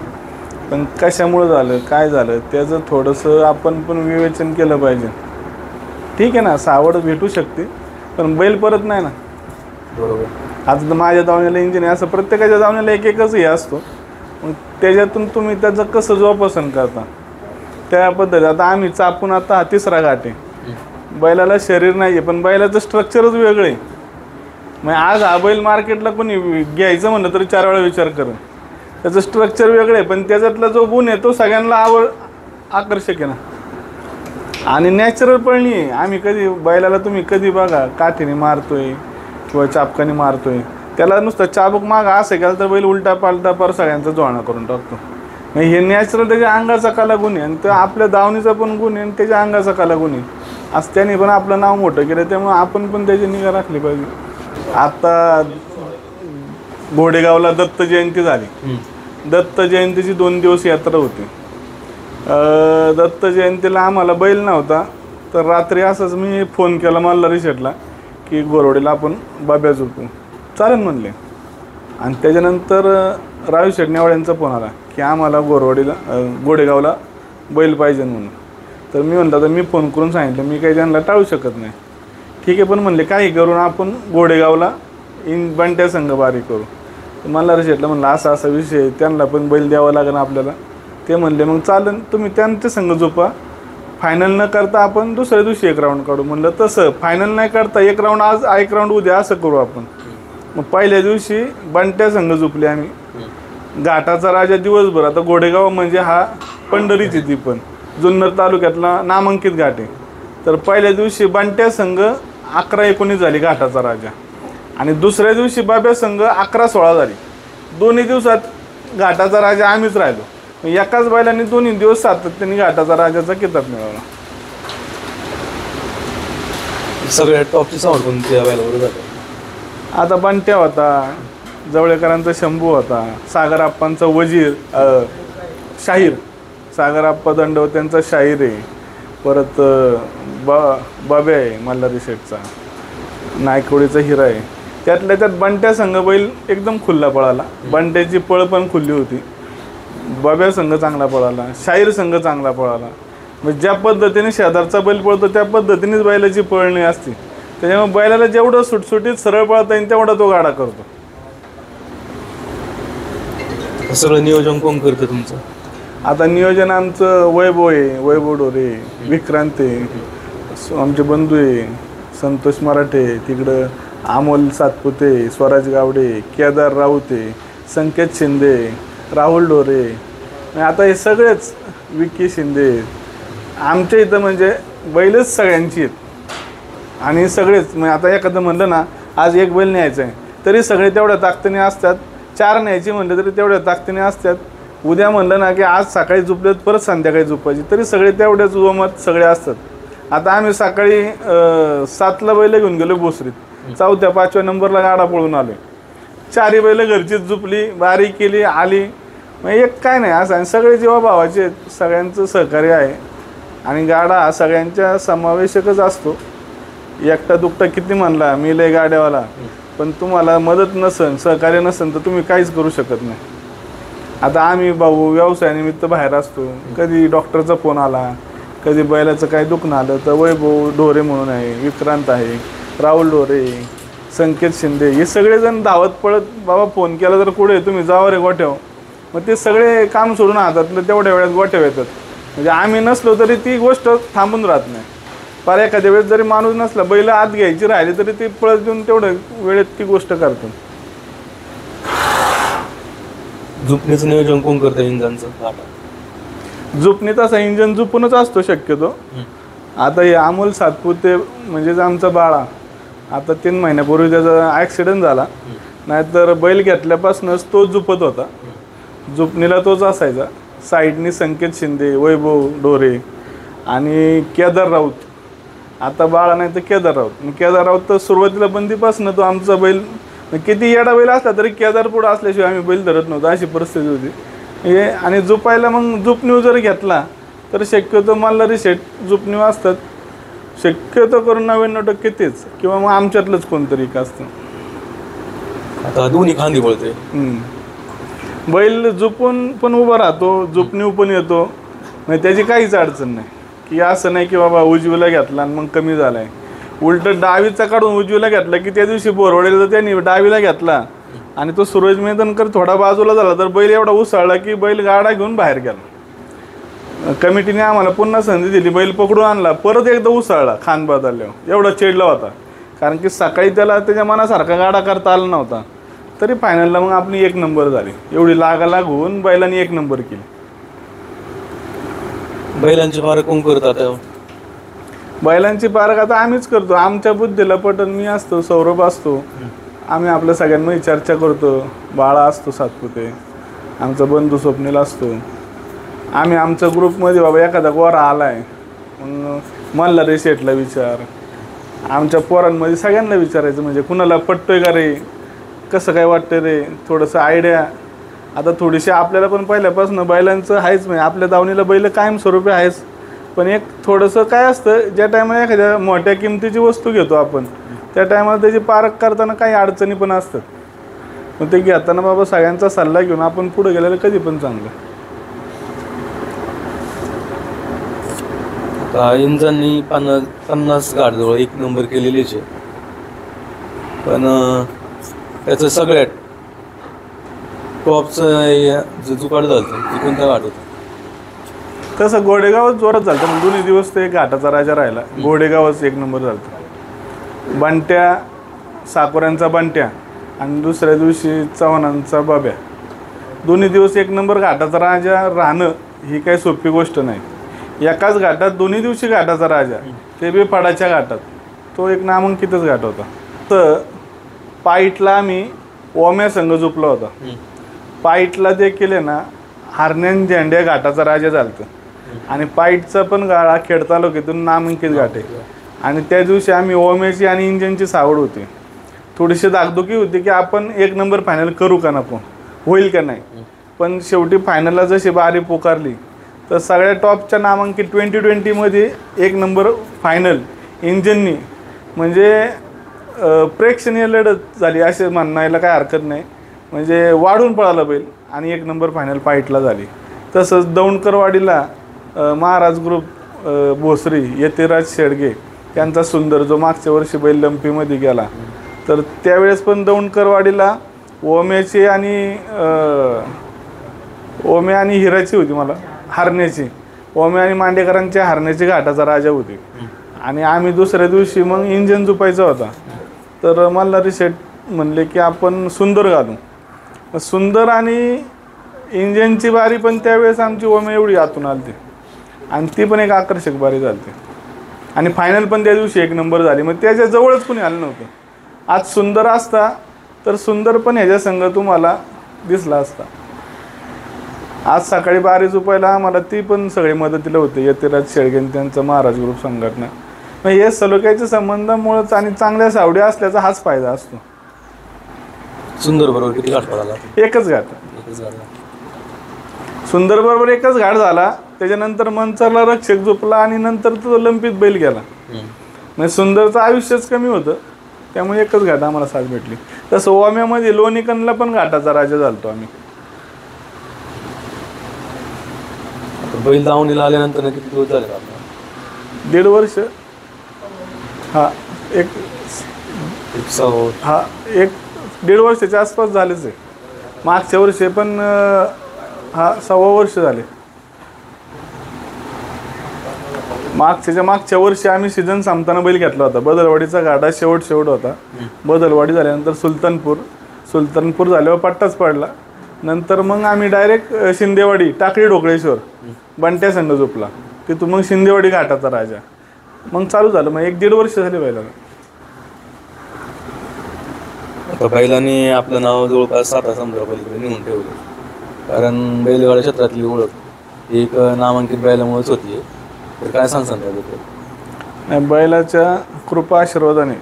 पण कशामुळं झालं, काय झालं, त्याचं थोडंसं आपण पण विवेचन केलं पाहिजे. ठीक आहे ना, सावड भेटू शकते पण बैल परत नाही ना.
बरोबर.
आता तर माझ्या दावण्याला इंजिन आहे, असं प्रत्येकाच्या दावण्याला एकच हे असतो. मग त्याच्यातून तुम्ही त्याचं कसं जोपासन करता त्या पद्धती. आता आम्ही चापून आता हा 3रा घाट आहे. बैलाला शरीर नाही आहे पण बैलाचं स्ट्रक्चरच वेगळं आहे. मग आज हा बैल मार्केटला कोणी घ्यायचं म्हणलं तरी 4 वेळा विचार करेल. त्याचं स्ट्रक्चर वेगळं आहे पण त्याच्यातला जो गुण आहे तो सगळ्यांना आकर्षक आहे ना. आणि नॅचरल पळणी आहे. आम्ही कधी बैलाला तुम्ही कधी बघा काठीने मारतोय किंवा चापकाने मारतोय, त्याला नुसतं चाबूक माग असं केलं तर बैल उलटा पालटा पर सगळ्यांचा जोडणा करून टाकतो. मग हे नॅचरल त्याच्या अंगाचा कला गुण आहे आणि तो आपल्या दावणीचा पण गुण आहे आणि त्याच्या अंगाचा कला गुण आहे. असं त्याने पण आपलं नाव मोठं केलं, त्यामुळे आपण पण त्याची निगा राखली पाहिजे. आता घोडेगावला दत्त जयंती झाली. दत्त जयंतीची 2 दिवस यात्रा होती. दत्त जयंतीला आम्हाला बैल नव्हता तर रात्री असंच मी फोन केला मल्हारी शेठला की गोरवडीला आपण बाब्या झोपू, चालेल म्हणले. आणि त्याच्यानंतर रावी शेटण्यावाड्यांचा फोन आला की आम्हाला घोडेगावला बैल पाहिजे म्हणून. तर मी म्हणलं तर मी फोन करून सांगितलं मी काही त्यांना टाळू शकत नाही. ठीक आहे पण म्हणले काही करून आपण घोडेगावला बंट्या संघ बारी करू. मल्हारी शेठला म्हणलं असा असा विषय, त्यांना पण बैल द्यावा लागेल आपल्याला. ते म्हणले मग चालेल तुम्ही त्यांच्या संघ झोपा, फायनल न करता आपण दुसऱ्या दिवशी 1 राऊंड काढू. म्हणलं तसं फायनल नाही करता 1 राऊंड आज 1 राऊंड उद्या असं करू आपण. मग पहिल्या दिवशी बंट्या संघ झोपले आम्ही. घाटाचा राजा दिवसभर. आता घोडेगाव म्हणजे हा पंढरीची ती पण जुन्नर तालुक्यातला नामांकित घाट आहे. तर पहिल्या दिवशी बंट्या संघ 11-19 झाली घाटाचा राजा आणि दुसऱ्या दिवशी बाब्या संघ 11-16 झाली. दोन्ही दिवसात घाटाचा राजा आम्हीच राहिलो. एकाच बैलांनी दोन्ही दिवस सातत्याने घाटाचा राजाचा किताब मिळवला.
सगळ्यात टॉपची सावड कोणत्या बैलावर जाते?
आता बंट्या होता, जवळेकरांचा शंभू होता, सागरआप्पांचा वजीर शाहीर, सागरआप्पा दंडवत त्यांचा शाहीर आहे. परत बाब्या आहे मल्हारी शेठचा, नायकवडीचा हिरा आहे. त्यातल्या त्यात बंट्या संघ बैल एकदम खुल्ला पळाला. बंट्याची पळ पण खुल्ली होती. बाब्या संघ चांगला पळाला, शाहीर संघ चांगला पळाला. म्हणजे ज्या पद्धतीने शेजारचा बैल पळतो त्या पद्धतीनेच बैलाची पळणी असते. त्याच्यामुळे बैलाला जेवढं सुटसुटीत सरळ पळता येईल तेवढा तो गाडा करतो.
सगळं नियोजन कोण करतं तुमचं?
आता नियोजन आमचं वैभव आहे, वैभव डोरे, विक्रांत आहे, आमचे बंधू आहे, संतोष मराठे, तिकडं अमोल सातपुते, स्वराज गावडे, केदार राऊते, संकेत शिंदे, राहुल डोरे. आता हे सगळेच विक्की शिंदे. आमच्या इथं म्हणजे बैलच सगळ्यांची आहेत आणि सगळेच. म्हणजे आता एखादं म्हणलं ना आज 1 बैल न्यायचं आहे तरी सगळे तेवढ्या ताकदीने असतात. 4 न्यायची म्हणलं तरी तेवढ्या ताकदीने असतात. उद्या म्हणलं ना की आज सकाळी झोपलेत परत संध्याकाळी झोपायची तरी सगळे तेवढ्याच जोमात सगळे असतात. आता आम्ही सकाळी 7ला बैल घेऊन गेलो भोसरीत, 4थ्या 5व्या नंबरला गाडा पळून आलो. 4ही बैल घरचीच झोपली, बारी केली, आली. मग एक काय नाही असं. आणि सगळे जेव्हा भावाचे आहेत, सगळ्यांचं सहकार्य आहे आणि गाडा हा सगळ्यांच्या समावेशकच असतो. एकटा दुकटा किती म्हणला मी लय गाड्यावाला, पण तुम्हाला मदत नसेल, सहकार्य नसेल तर तुम्ही काहीच करू शकत नाही. आता आम्ही भाऊ व्यवसायानिमित्त बाहेर असतो. कधी डॉक्टरचा फोन आला, कधी बैलाचं काही दुखणं आलं तर वैभव ढोरे म्हणून आहे, विक्रांत आहे, राहुल डोरे, संकेत शिंदे, हे सगळेजण धावत पळत बाबा फोन केला तर कुठे तुम्ही जावा रे गोठ्याव. मग ते सगळे काम सोडून हातातलं तेवढ्या वेळात गोठ्याव येतात. म्हणजे आम्ही नसलो तरी ती गोष्ट थांबून राहत नाही. पर एखाद्या वेळेस जरी माणूस नसला, बैल आत घ्यायची राहिली तरी ती पळत देऊन तेवढ्या वेळेत ती गोष्ट करतो.
झुपणीचं नियोजन कोण करतं इंजनचं?
झुपणीत असा इंजन झुपूनच असतो शक्यतो. आता हे अमोल सातपुते म्हणजेच आमचा बाळा, आता 3 महिन्यापूर्वी त्याचा ॲक्सिडेंट झाला. नाहीतर बैल घेतल्यापासूनच तोच झुपत होता. झुपणीला तोच असायचा. साईडनी संकेत शिंदे, वैभव डोरे आणि केदार राऊत, आता बाळा नाही तर केदार राऊत. मग केदार राऊत तर सुरुवातीला बंदीपासून तो आमचा बैल, किती येडा बैल असला तरी केदार पुढं असल्याशिवाय आम्ही बैल धरत नव्हतो, अशी परिस्थिती होती. हे आणि जुपायला मग जुपणीव जर घेतला तर शक्यतो मल्हारी शेठ जुपणीव असतात, शक्यतो करून 99% तेच, किंवा मग आमच्यातलंच कोणतरी एक असतं.
आता दोन्ही खांदी बोलते.
बैल झुपून पण उभा राहतो, झुपणीव पण येतो, म्हणजे त्याची काहीच अडचण नाही. की असं नाही की बाबा उजवीला घेतला आणि मग कमी झाला आहे. उलट डावीचा काढून उजवीला घेतला की त्या दिवशी बोरवडेला तर त्यांनी डावीला घेतला आणि तो सूरज मैदानकर थोडा बाजूला झाला तर बैल एवढा उसळला की बैल गाडा घेऊन बाहेर गेला. कमिटीने आम्हाला पुन्हा संधी दिली, बैल पकडून आणला, परत एकदा उसळला खान बदलल्यावर, एवढा चिडला होता. कारण की सकाळी त्याला त्याच्या मनासारखा गाडा करता आला नव्हता. तरी फायनलला मग आपली 1 नंबर झाली. एवढी लागून बैलांनी 1 नंबर केली.
बैलांची पारख कोण करतात?
बैलांची पारख आता आम्हीच करतो. आमच्या बुद्धीला पटन मी असतो, सौरभ असतो, आम्ही आपल्या सगळ्यांमध्ये चर्चा करतो. बाळा असतो सातपुते, आमचा बंधू स्वप्नील असतो. आम्ही आमच्या ग्रुपमध्ये बाबा एखादा गोरा आला आहे मग मल्हारी शेठला विचार, आमच्या पोरांमध्ये सगळ्यांना विचारायचं, म्हणजे कुणाला पटतोय का रे, कसं काय वाटतं रे, थोडंसं आयडिया. आता थोडीशी आपल्याला पण पहिल्यापासून बैलांचं आहेच, म्हणजे आपल्या दावणीला बैल कायमस्वरूपी आहेच. पण एक थोडंसं काय असतं, ज्या टायमाला एखाद्या मोठ्या किमतीची वस्तू घेतो आपण त्या टायमाला त्याची पारख करताना काही अडचणी पण असतात. मग ते घेताना बाबा सगळ्यांचा सल्ला घेऊन आपण पुढे गेलेलं कधी पण चांगलं.
इंजांनी 50 गाडजवळ 1 नंबर केलेलीच आहे, पण त्याचं सगळ्यात टॉपचं जो जुकाड झालं ते कोणत्या गाड होतं?
तसं घोडेगावच जोरात झालं. मग दोन्ही दिवस ते घाटाचा राजा राहिला, घोडेगावच 1 नंबर झालं. बंट्या साकोऱ्यांचा बंट्या आणि दुसऱ्या दिवशी चव्हाणांचा बाब्या, दोन्ही दिवस 1 नंबर घाटाचा राजा राहणं ही काही सोपी गोष्ट नाही. एकाच घाटात दोन्ही दिवशी घाटाचा राजा, ते बी फडाच्या घाटात, तो एक नामांकितच घाट होता. तर पाईटला आम्ही ओम्या संघ झोपला होता. पाईटला ते केले ना हारण्यान झेंड्या घाटाचा राजा झालतं आणि पाईटचा पण गाळा खेड तालुक्यातून नामांकित घाट आहे. आणि त्या दिवशी आम्ही ओम्याची आणि इंजनची सावड होती, थोडीशी दागदुखी होती की आपण 1 नंबर फायनल करू का नको, होईल का नाही. पण शेवटी फायनलला जशी बारी पोकारली तर सगळ्या टॉपच्या नामांकित 2020मध्ये 1 नंबर फायनल इंजननी, म्हणजे प्रेक्षणीय लढत झाली असे म्हणायला काय हरकत नाही. म्हणजे वाढून पळाला बैल आणि 1 नंबर फायनल पाईटला झाली. तसंच दौंडकरवाडीला महाराज ग्रुप भोसरी यतिराज शेडगे त्यांचा सुंदर, जो मागच्या वर्षी बैल लंपीमध्ये गेला, तर त्यावेळेस पण दौंडकरवाडीला ओम्याची आणि ओम्या आणि हिराची होती, मला हारण्याची, ओम्या आणि मांडेकरांच्या हारण्याची घाटाचा राजा होती. आणि आम्ही दुसऱ्या दिवशी मग इंजन झुपायचा होता, तर मल्हारी शेठ म्हणले की आपण सुंदर घालू. सुंदर आणि इंजनची बारी पण त्यावेळेस आमची ओम्या एवढी आतून आली आणि ती पण एक आकर्षक बारी झाली आणि फायनल पण त्या दिवशी 1 नंबर झाली. मग त्याच्या जवळच कोणी आलं नव्हतं. आज सुंदर असता तर सुंदर पण ह्याच्या संघ तुम्हाला दिसला असता. आज सकाळी बारी झोपायला आम्हाला ती पण सगळी मदतीला होते, यतिराज शेळगे त्यांचं महाराज ग्रुप संघटना. मग हे सलोख्याच्या संबंधामुळेच आणि चांगल्या सावड्या असल्याचा हाच फायदा असतो.
सुंदर बरोबर किती घाट पडाला?
एकच घाट. सुंदर बरोबर एकच घाट झाला. त्याच्यानंतर मंचरला रक्षक झोपला आणि नंतर तो लंपीत बैल गेला. म्हणजे सुंदरचं आयुष्यच कमी होतं, त्यामुळे एकच घाट आम्हाला साथ भेटली. तसं ओम्यामध्ये लोणीकनला पण घाटाचा राजा झालतो आम्ही.
बैल दावणीला आल्यानंतर किती दिवस झाले?
1.5 वर्ष. हा एक 1.5 वर्षाच्या आसपास झालेच आहे. मागच्या वर्षी पण 6 वर्ष झाले. मागच्या वर्षी आम्ही सीझन संपताना बैल घेतला होता. बदलवाडीचा गाडा शेवट होता. बदलवाडी झाल्यानंतर सुलतानपूर झाल्यावर पट्टाच पडला. नंतर मग आम्ही डायरेक्ट शिंदेवाडी टाकळी ढोकळेश्वर बंट्या संघ झोपला, तिथून मग शिंदेवाडी घाटाचा राजा. मग चालू झालं. मग 1-1.5 वर्ष झाले बैलाला.
बैलाने आपलं नाव जवळपास 7 समुद्रापलीकडे नेऊन ठेवलं, कारण बैलगाडा क्षेत्रातली ओळख एक नामांकित बैलामुळेच होती. तर काय सांगसान त्याबद्दल?
नाही, बैलाच्या कृपा आशीर्वादाने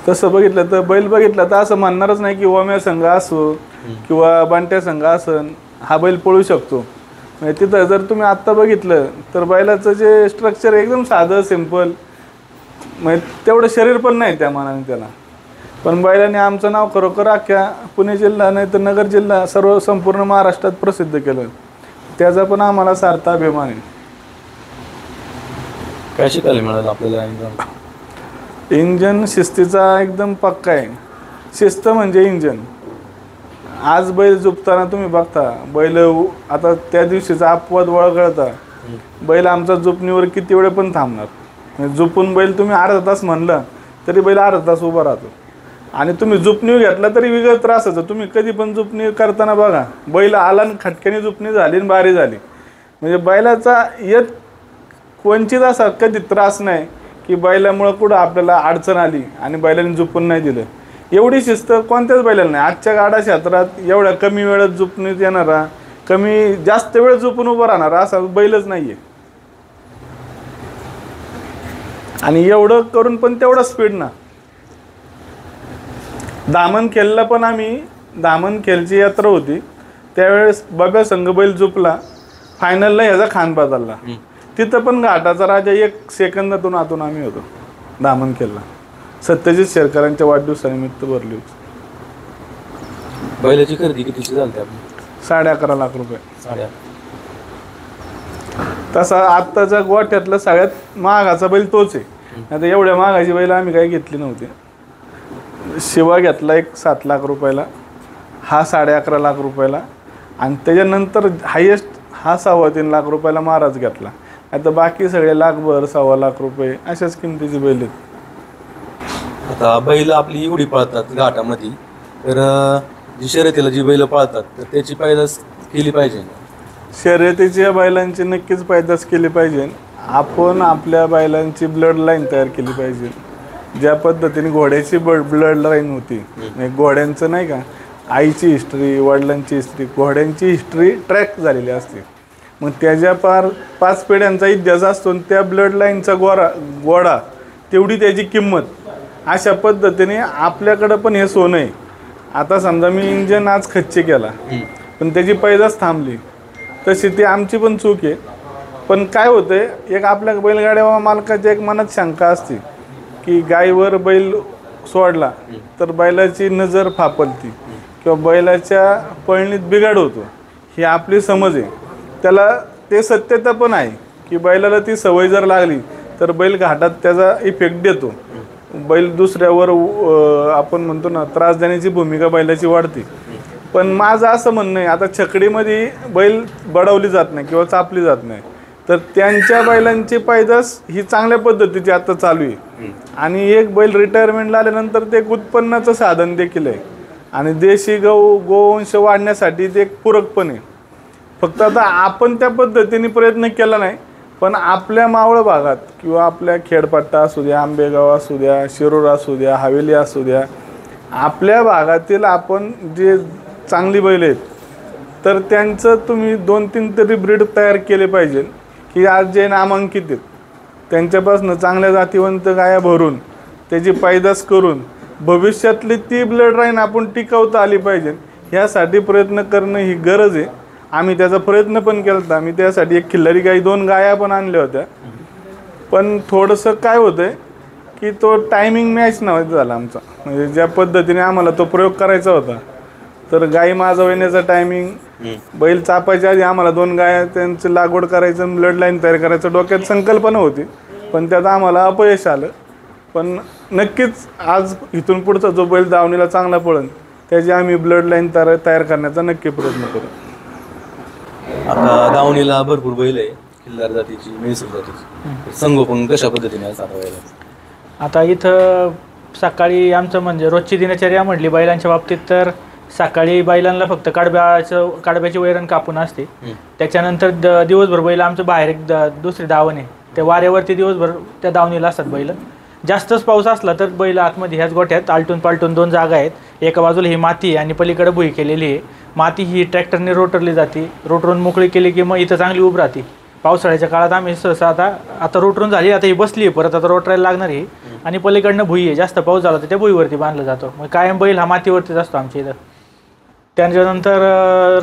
तसं बघितलं तर बैल बघितला तर असं म्हणणारच नाही की ओम्या संघ असो किंवा बांट्या संघ असन हा बैल पळू शकतो. म्हणजे तिथं जर तुम्ही आत्ता बघितलं तर बैलाचं जे स्ट्रक्चर एकदम साधं सिम्पल, म्हणजे तेवढं शरीर पण नाही त्या मानाने त्याला, पण बैलाने आमचं नाव खरोखर अख्ख्या पुणे जिल्हा नाही तर नगर जिल्हा सर्व संपूर्ण महाराष्ट्रात प्रसिद्ध केलं. त्याचा पण आम्हाला सार्थ अभिमान आहे.
काय शिकायला मिळालं आपल्याला?
इंजन शिस्तीचा एकदम पक्का आहे. शिस्त म्हणजे इंजन. आज बैल झुपताना तुम्ही बघता बैल आता त्या दिवशीचा अपवाद वळगळता बैल आमचा झुपणीवर किती वेळ पण थांबणार. म्हणजे झुपून बैल तुम्ही अर्धा तास म्हणला तरी बैल अर्धा तास उभा राहतो. आणि तुम्ही झुपणीवर घेतला तरी वेगळं त्रासाचं. तुम्ही कधी पण झुपणी करताना बघा बैल आला आणि खटक्याने झुपणी झाली आणि बारी झाली. म्हणजे बैलाचा येत कोणचीच असा कधी त्रास नाही की बैलामुळं कुठं आपल्याला अडचण आली आणि बैलाने झुपून नाही दिलं. एवढी शिस्त कोणत्याच बैलाला नाही. आजच्या गाडा क्षेत्रात एवढ्या कमी वेळात झुपणीत येणारा, जास्त वेळ झुपून उभा राहणारा असा बैलच नाहीये. आणि एवढं करून पण तेवढा स्पीड ना. दामनखेलला पण आम्ही, दामनखेलची यात्रा होती त्यावेळेस बब्या संघ बैल झुपला, फायनलला ह्याचा खान बदलला. तिथं पण घाटाचा राजा 1 सेकंदातून आतून आम्ही होतो दामनखेलला. सत्यजित शेरकरांच्या वाढदिवसानिमित्त भरली होती.
बैलाची खरेदी कितीची झाली आपली?
11.5 लाख रुपये.
11.5.
तसा आत्ताच्या गोठ्यातलं सगळ्यात महागाचा बैल तोच आहे. आता एवढ्या महागाची बैल आम्ही काही घेतली नव्हती. शिवा घेतला 7 लाख रुपयाला, हा 11.5 लाख रुपयाला, आणि त्याच्यानंतर हायेस्ट हा 3.25 लाख रुपयाला महाराज घेतला. आता बाकी सगळे 1.5 लाख 1.25 लाख रुपये अशाच किमतीची बैल आहेत.
आता बैल आपली एवढी पळतात घाटामध्ये, तर जी शर्यतीला जी बैल पळतात तर त्याची पैदास केली पाहिजे.
शर्यतीच्या बैलांची नक्कीच पैदास केली पाहिजे. आपण आपल्या बैलांची ब्लड लाईन तयार केली पाहिजे. ज्या पद्धतीने घोड्याची ब्लड लाईन होती, घोड्यांचं नाही का, आईची हिस्ट्री, वडिलांची हिस्ट्री, घोड्यांची हिस्ट्री ट्रॅक झालेली असते. मग त्याच्या 5 पिढ्यांचा इतिहास असतो. त्या ब्लड लाईनचा घोडा तेवढी त्याची किंमत. अशा पद्धतीने आपल्याकडं पण हे सोनं आहे. आता समजा मी इंजन आज खच्ची केला पण त्याची पैदास थांबली, तशी ती आमची पण चूक आहे. पण काय होतंय, एक आपल्या बैलगाड्या मालकाच्या एक मनात शंका असते की गायीवर बैल सोडला तर बैलाची नजर फापलती किंवा बैलाच्या पळणीत बिघाड होतो, ही आपली समज आहे. त्याला ते सत्यता पण आहे की बैलाला ती सवय जर लागली तर बैल घाटात त्याचा इफेक्ट देतो. बैल दुसऱ्यावर आपण म्हणतो ना त्रास देण्याची भूमिका बैलाची वाढते. पण माझं असं म्हणणं आहे, आता छकडीमध्ये बैल बडवली जात नाही किंवा चापली जात नाही, तर त्यांच्या बैलांची पैदास ही चांगल्या पद्धतीची आता चालू आहे. आणि एक बैल रिटायरमेंटला आल्यानंतर ते एक उत्पन्नाचं साधन देखील आहे. आणि देशी गोवंश वाढण्यासाठी ते एक पूरक पण आहे. फक्त आता आपण त्या पद्धतीने प्रयत्न केला नाही. पण आपल्या मावळ भागात किंवा आपल्या खेडपट्टा असू द्या, आंबेगाव असू द्या, शिरूर असू द्या, हवेली असू द्या, आपल्या भागातील आपण जे चांगली बैल आहेत तर त्यांचं तुम्ही 2-3 तरी ब्रीड तयार केले पाहिजे की आज जे नामांकित आहेत त्यांच्यापासून चांगल्या जातीवंत गाया भरून त्याची पैदास करून भविष्यातली ती ब्लड लाईन आपण टिकवता आली पाहिजे. ह्यासाठी प्रयत्न करणं ही गरज आहे. आम्ही त्याचा प्रयत्न पण केला होता. आम्ही त्यासाठी एक खिल्लारी गाई 2 गाया पण आणल्या होत्या. पण थोडंसं काय होतं आहे की तो टायमिंग मॅच नव्हता झाला आमचा. म्हणजे ज्या पद्धतीने आम्हाला तो प्रयोग करायचा होता तर गाई माजवण्याचा टायमिंग, बैल चापायच्या आधी आम्हाला 2 गाया त्यांची लागवड करायचं, ब्लड लाईन तयार करायचं डोक्यात संकल्पना होती. पण त्यात आम्हाला अपयश आलं. पण नक्कीच आज इथून पुढचा जो बैल दावणीला चांगला पळेल त्याची आम्ही ब्लड लाईन तयार करण्याचा नक्की प्रयत्न करू.
आता दावणीला भरपूर बैल आहे, खिल्लार जातीची, म्हैसूर जातीची. संगोपन कशा पद्धतीने साधवायला?
आता इथं सकाळी आमचं म्हणजे रोजची दिनचर्या म्हटली बैलांच्या बाबतीत तर सकाळी बैलांना फक्त काडब्याची वैरण कापून असते. त्याच्यानंतर दिवसभर बैल आमचं बाहेर एक दुसरी दावण आहे, त्या वाऱ्यावरती दिवसभर त्या दावणीला असतात बैल. जास्तच पाऊस असला तर बैल आतमध्ये ह्याच गोठ्यात आलटून पालटून 2 जागा आहेत. एका बाजूला ही माती आणि पलीकडे भुई केलेली आहे. माती ही ट्रॅक्टरने रोटरली जाते, रोटरून मोकळी केली की मग इथं चांगली उभ राहते. पावसाळ्याच्या काळात आम्ही सहसा आता रोटरून झाली, आता ही बसली आहे परत, आता रोटरायला लागणार ही, आणि पलीकडनं भुई आहे, जास्त पाऊस झाला तर त्या भुईवरती बांधला जातो. मग कायम बैल हा मातीवरतीच असतो आमच्या इथं. त्याच्यानंतर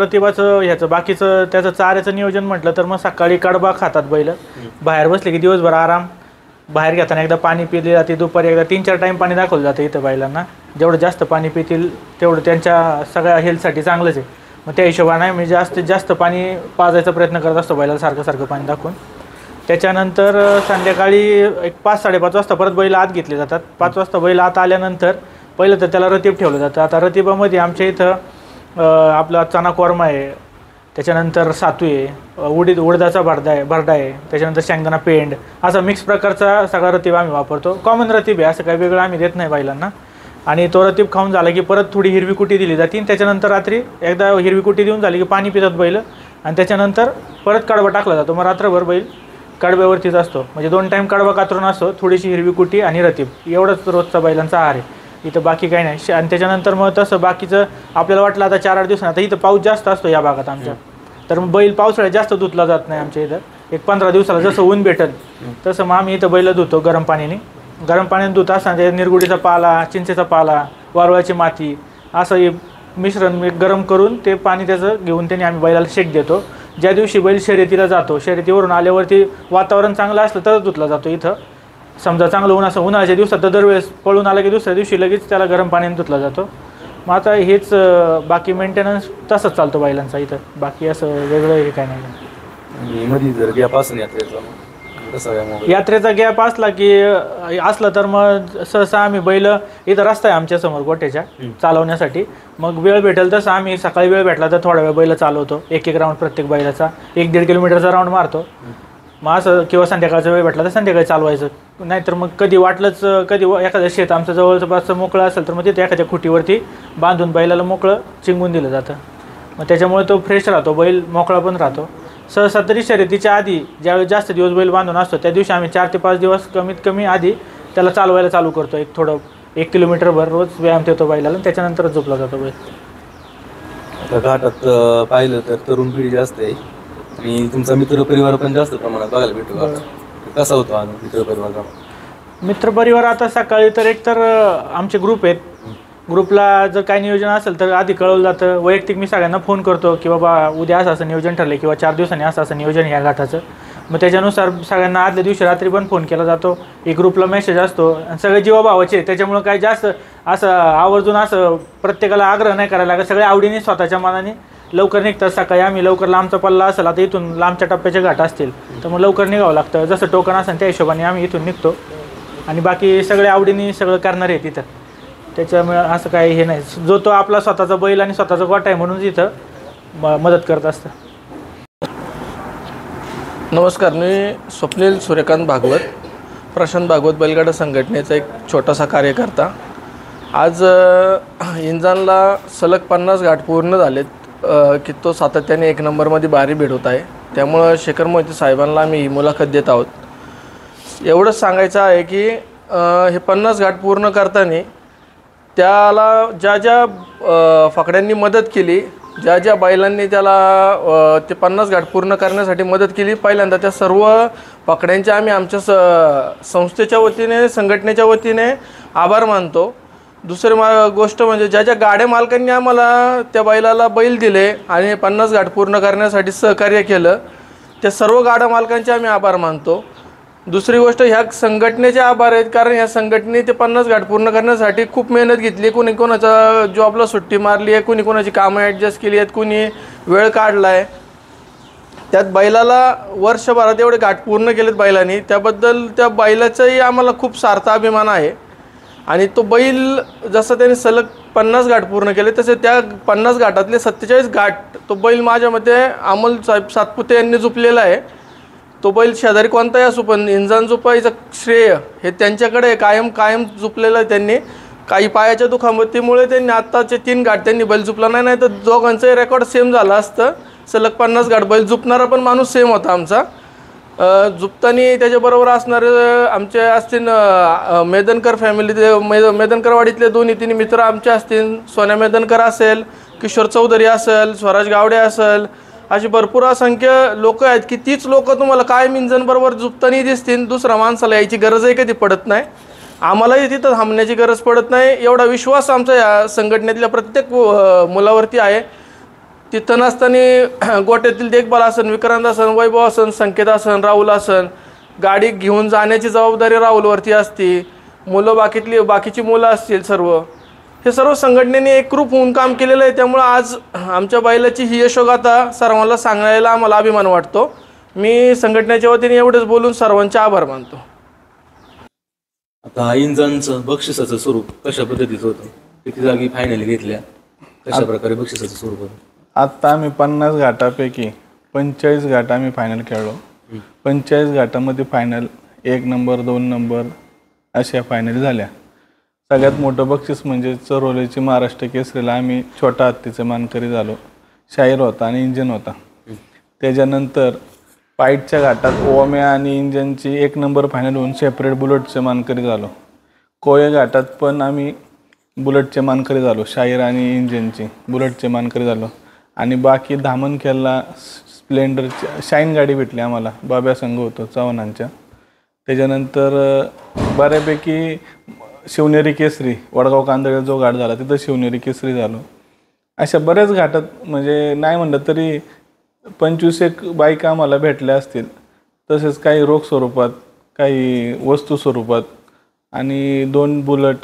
रतिबाचं ह्याचं बाकीचं त्याचं चाऱ्याचं नियोजन म्हटलं तर मग सकाळी कडबा खातात बैल, बाहेर बसले की दिवसभर आराम, बाहेर घेताना एकदा पाणी पिले जाते, दुपारी एकदा 3-4 टाईम पाणी दाखवलं जातं इथं बैलांना. जेवढं जास्त पाणी पितील तेवढं त्यांच्या सगळ्या हेल्थसाठी चांगलंच आहे. मग त्या हिशोबाने मी जास्तीत जास्त पाणी पाजायचा प्रयत्न करत असतो बैलाला, सारखं पाणी दाखवून. त्याच्यानंतर संध्याकाळी एक 5-5:30 वाजता परत बैल आत घेतले जातात. 5 वाजता बैल आत आल्यानंतर पहिलं तर त्याला रतीब ठेवलं जातं. आता रतिबामध्ये आमच्या इथं आपला चना कोरमा आहे, त्याच्यानंतर सातू आहे, उडदाचा भरडा आहे, त्याच्यानंतर शेंगदाणा पेंड, असा मिक्स प्रकारचा सगळा रतीब आम्ही वापरतो. कॉमन रतीब आहे, असं काही वेगळं आम्ही देत नाही बैलांना. आणि तो रतीब खाऊन झाला की परत थोडी हिरवी कुटी दिली जाते. त्याच्यानंतर रात्री एकदा हिरवी कुटी देऊन झाली की पाणी पितात बैल, आणि त्याच्यानंतर परत कडबा टाकला जातो. मग रात्रभर बैल कडब्यावरतीच असतो, म्हणजे 2 टाईम कडबा कातरून असतो, थोडीशी हिरवी कुटी आणि रतीब, एवढंच रोजचा बैलांचा आहार आहे इथं, बाकी काही नाही. आणि त्याच्यानंतर मग तसं बाकीचं आपल्याला वाटलं आता 4-8 दिवसांनी, आता इथं पाऊस जास्त असतो या भागात आमच्या, तर मग बैल पावसाळ्यात जास्त धुतला जात नाही आमच्या इथं. एक 15 दिवसाला जसं ऊन भेटेल तसं मग आम्ही इथं बैल धुतो गरम पाण्याने धुत असताना ते निरगुडीचा पाला, चिंचेचा पाला, वारुळाची माती, असं हे मिश्रण गरम करून ते पाणी त्याचं घेऊन त्याने आम्ही बैलाला शेक देतो. ज्या दिवशी बैल शर्यतीला जातो, शर्यतीवरून आल्यावरती वातावरण चांगलं असलं तरच धुतला जातो इथं. समजा चांगलं ऊन असं उन्हाळ्याच्या दिवसात तर दरवेळेस पळून आला की दुसऱ्या दिवशी लगेच त्याला गरम पाण्याने धुतला जातो. मग आता हेच बाकी मेंटेनन्स तसंच चालतो बैलांचा इथं, बाकी असं वेगळं हे काय नाही.
मध्ये जर गॅप असेल
यात्रेचा गॅप असला की असलं तर मग सहसा आम्ही बैल इथं रस्ता आहे आमच्यासमोर गोठ्याच्या चालवण्यासाठी, मग वेळ भेटेल तसं आम्ही सकाळी वेळ भेटला तर थोडा वेळ बैल चालवतो, 1-1 राऊंड प्रत्येक बैलाचा, 1-1.5 किलोमीटरचा राऊंड मारतो. मग असं किंवा संध्याकाळचा वेळ भेटला तर संध्याकाळी चालवायचं, नाहीतर मग कधी वाटलंच कधी एखादं शेत आमचं जवळचं मोकळं असेल तर मग तिथे एखाद्या खुटीवरती बांधून बैलाला मोकळं चिंगून दिलं जातं. मग त्याच्यामुळे तो फ्रेश राहतो, बैल मोकळा पण राहतो. सहसा तरी शर्यतीच्या आधी ज्यावेळी जास्त दिवस बैल बांधून असतो त्या दिवशी आम्ही 4 ते 5 दिवस कमीत कमी आधी त्याला चालवायला चालू करतो, एक थोडं 1 किलोमीटरभर रोज व्यायाम देतो बैलाला, त्याच्यानंतरच झोपला जातो बैल.
आता घाटात पाहिलं तर तरुण पिढी जास्त आहे आणि तुमचा मित्रपरिवार पण जास्त प्रमाणात बघायला भेटतो. कसा होतो हा मित्रपरिवार?
मित्रपरिवार आता सकाळी तर एकतर आमचे ग्रुप आहेत, ग्रुपला जर काही नियोजन असेल तर आधी कळवलं जातं. वैयक्तिक मी सगळ्यांना फोन करतो की बाबा उद्या असं नियोजन ठरलं किंवा 4 दिवसांनी असं नियोजन या घाटाचं. मग त्याच्यानुसार सगळ्यांना आदल्या दिवशी रात्री पण फोन केला जातो, एक ग्रुपला मेसेज असतो, आणि सगळे जीवाभावाचे त्याच्यामुळं काही जास्त असं आवर्जून असं प्रत्येकाला आग्रह नाही करायला लागत, सगळे आवडीने स्वतःच्या मनाने लवकर निघतात. सकाळी आम्ही लवकर लांबचा पल्ला असेल, आता इथून लांबच्या टप्प्याचे घाट असतील तर मग लवकर निघावं लागतं, जसं टोकन असेल त्या हिशोबाने आम्ही इथून निघतो. आणि बाकी सगळे आवडीने सगळं करणार आहे तिथं, त्याच्यामुळे असं काही हे नाही, जो तो आपला स्वतःचा बैल आणि स्वतःचा गोठा आहे म्हणून इथं मदत करत असतं.
नमस्कार, मी स्वप्नील सूर्यकांत भागवत, प्रशांत भागवत बैलगाडा संघटनेचा एक छोटासा कार्यकर्ता. आज इंजानला सलग 50 घाट पूर्ण झालेत की तो सातत्याने 1 नंबरमध्ये बारी भिडवत आहे. त्यामुळं शेखर मोहिते साहेबांना आम्ही ही मुलाखत देत आहोत. एवढंच सांगायचं आहे की हे 50 घाट पूर्ण करताना त्याला ज्या फकड्यांनी मदत केली, ज्या बैलांनी त्याला ते 50 घाट पूर्ण करण्यासाठी मदत केली, पहिल्यांदा त्या सर्व फकड्यांचे आम्ही आमच्या संस्थेच्या वतीने, संघटनेच्या वतीने आभार मानतो. दुसरी गोष्ट म्हणजे ज्या गाड्या मालकांनी आम्हाला त्या बैलाला बैल दिले आणि 50 घाट पूर्ण करण्यासाठी सहकार्य केलं, त्या सर्व गाड्या मालकांचे आम्ही आभार मानतो. दुसरी गोष्ट ह्या संघटनेचे आभार आहेत, कारण ह्या संघटनेने ते 50 घाट पूर्ण करण्यासाठी खूप मेहनत घेतली. कोणी कोणाचा जॉबला सुट्टी मारली आहे, कोणी कोणाची कामं ॲडजस्ट केली आहेत, कोणी वेळ काढला आहे. त्यात बैलाला वर्षभरात एवढे घाट पूर्ण केलेत बैलांनी, त्याबद्दल त्या बैलाचाही आम्हाला खूप सार्थ अभिमान आहे. आणि तो बैल जसं त्याने सलग 50 घाट पूर्ण केले तसे त्या 50 घाटातले 47 घाट तो बैल माझ्या मते अमोल साहेब सातपुते यांनी झुपलेला आहे. तो बैल शेजारी कोणताही असो पण इंजान झुपायचं श्रेय हे त्यांच्याकडे कायम झुपलेलं आहे. त्यांनी काही पायाच्या दुखापतीमुळे त्यांनी आत्ताचे 3 घाट त्यांनी बैल झुपला नाही तर दोघांचंही रेकॉर्ड सेम झालं असतं. सलग 50 घाट बैल झुपणारा पण माणूस सेम होता आमचा. झुपतानी त्याच्याबरोबर असणारे आमचे असतील मेदनकर फॅमिली, मेदनकरवाडीतले 2-3 मित्र आमचे असतील. सोन्या मेदनकर असेल, किशोर चौधरी असेल, स्वराज गावडे असेल, अशी भरपूर असंख्य लोक आहेत की तीच लोक तुम्हाला कायम इंजनबरोबर झुपताना दिसतील, दुसऱ्या माणसाला यायची गरजही कधी पडत नाही, आम्हालाही तिथं थांबण्याची गरज पडत नाही. एवढा विश्वास आमचा या संघटनेतल्या प्रत्येक मुलावरती आहे. तिथं नसताना गोट्यातील देखभाल असन, विक्रांत असन, वैभव असन, संकेत असन, राहुल असन, गाडी घेऊन जाण्याची जबाबदारी राहुलवरती असते. मुलं बाकीची मुलं असतील सर्व, हे सर्व संघटनेने एकरूप होऊन काम केलेलं आहे. त्यामुळं आज आमच्या बैलाची ही यशोगाथा सर्वांना सांगायला आम्हाला अभिमान वाटतो. मी संघटनेच्या वतीने एवढंच बोलून सर्वांचे आभार मानतो.
आता इंजनचं बक्षिसाचं स्वरूप कशा पद्धतीचं होतं, किती जागी फायनल घेतल्या, कशा प्रकारे बक्षिसाचं स्वरूप होतं?
आत्ता आम्ही 50 घाटापैकी 45 घाट आम्ही फायनल खेळलो. 45 घाटामध्ये फायनल 1 नंबर 2 नंबर अशा फायनल झाल्या. सगळ्यात मोठं बक्षीस म्हणजे चरोलीची महाराष्ट्र केसरीला आम्ही छोटा हत्तीचे मानकरी झालो. शाहीर होता आणि इंजन होता. त्याच्यानंतर पाईटच्या घाटात ओम्या आणि इंजनची 1 नंबर फायनल होऊन सेपरेट बुलेटचे मानकरी झालो. कोये घाटात पण आम्ही बुलेटचे मानकरी झालो, शाहीर आणि इंजनची बुलेटचे मानकरी झालो. आणि बाकी धामणखेलला स्प्लेंडरची शाईन गाडी भेटली आम्हाला, बाब्या संघ होतो चव्हाणांच्या. त्याच्यानंतर बऱ्यापैकी शिवनेरी केसरी, वडगाव कांदळे जो घाट झाला तिथं शिवनेरी केसरी झालो. अशा बऱ्याच घाटात म्हणजे नाही म्हणलं तरी 25 बाईक आम्हाला भेटल्या असतील. तसेच काही रोख स्वरूपात, काही वस्तू स्वरूपात आणि 2 बुलेट,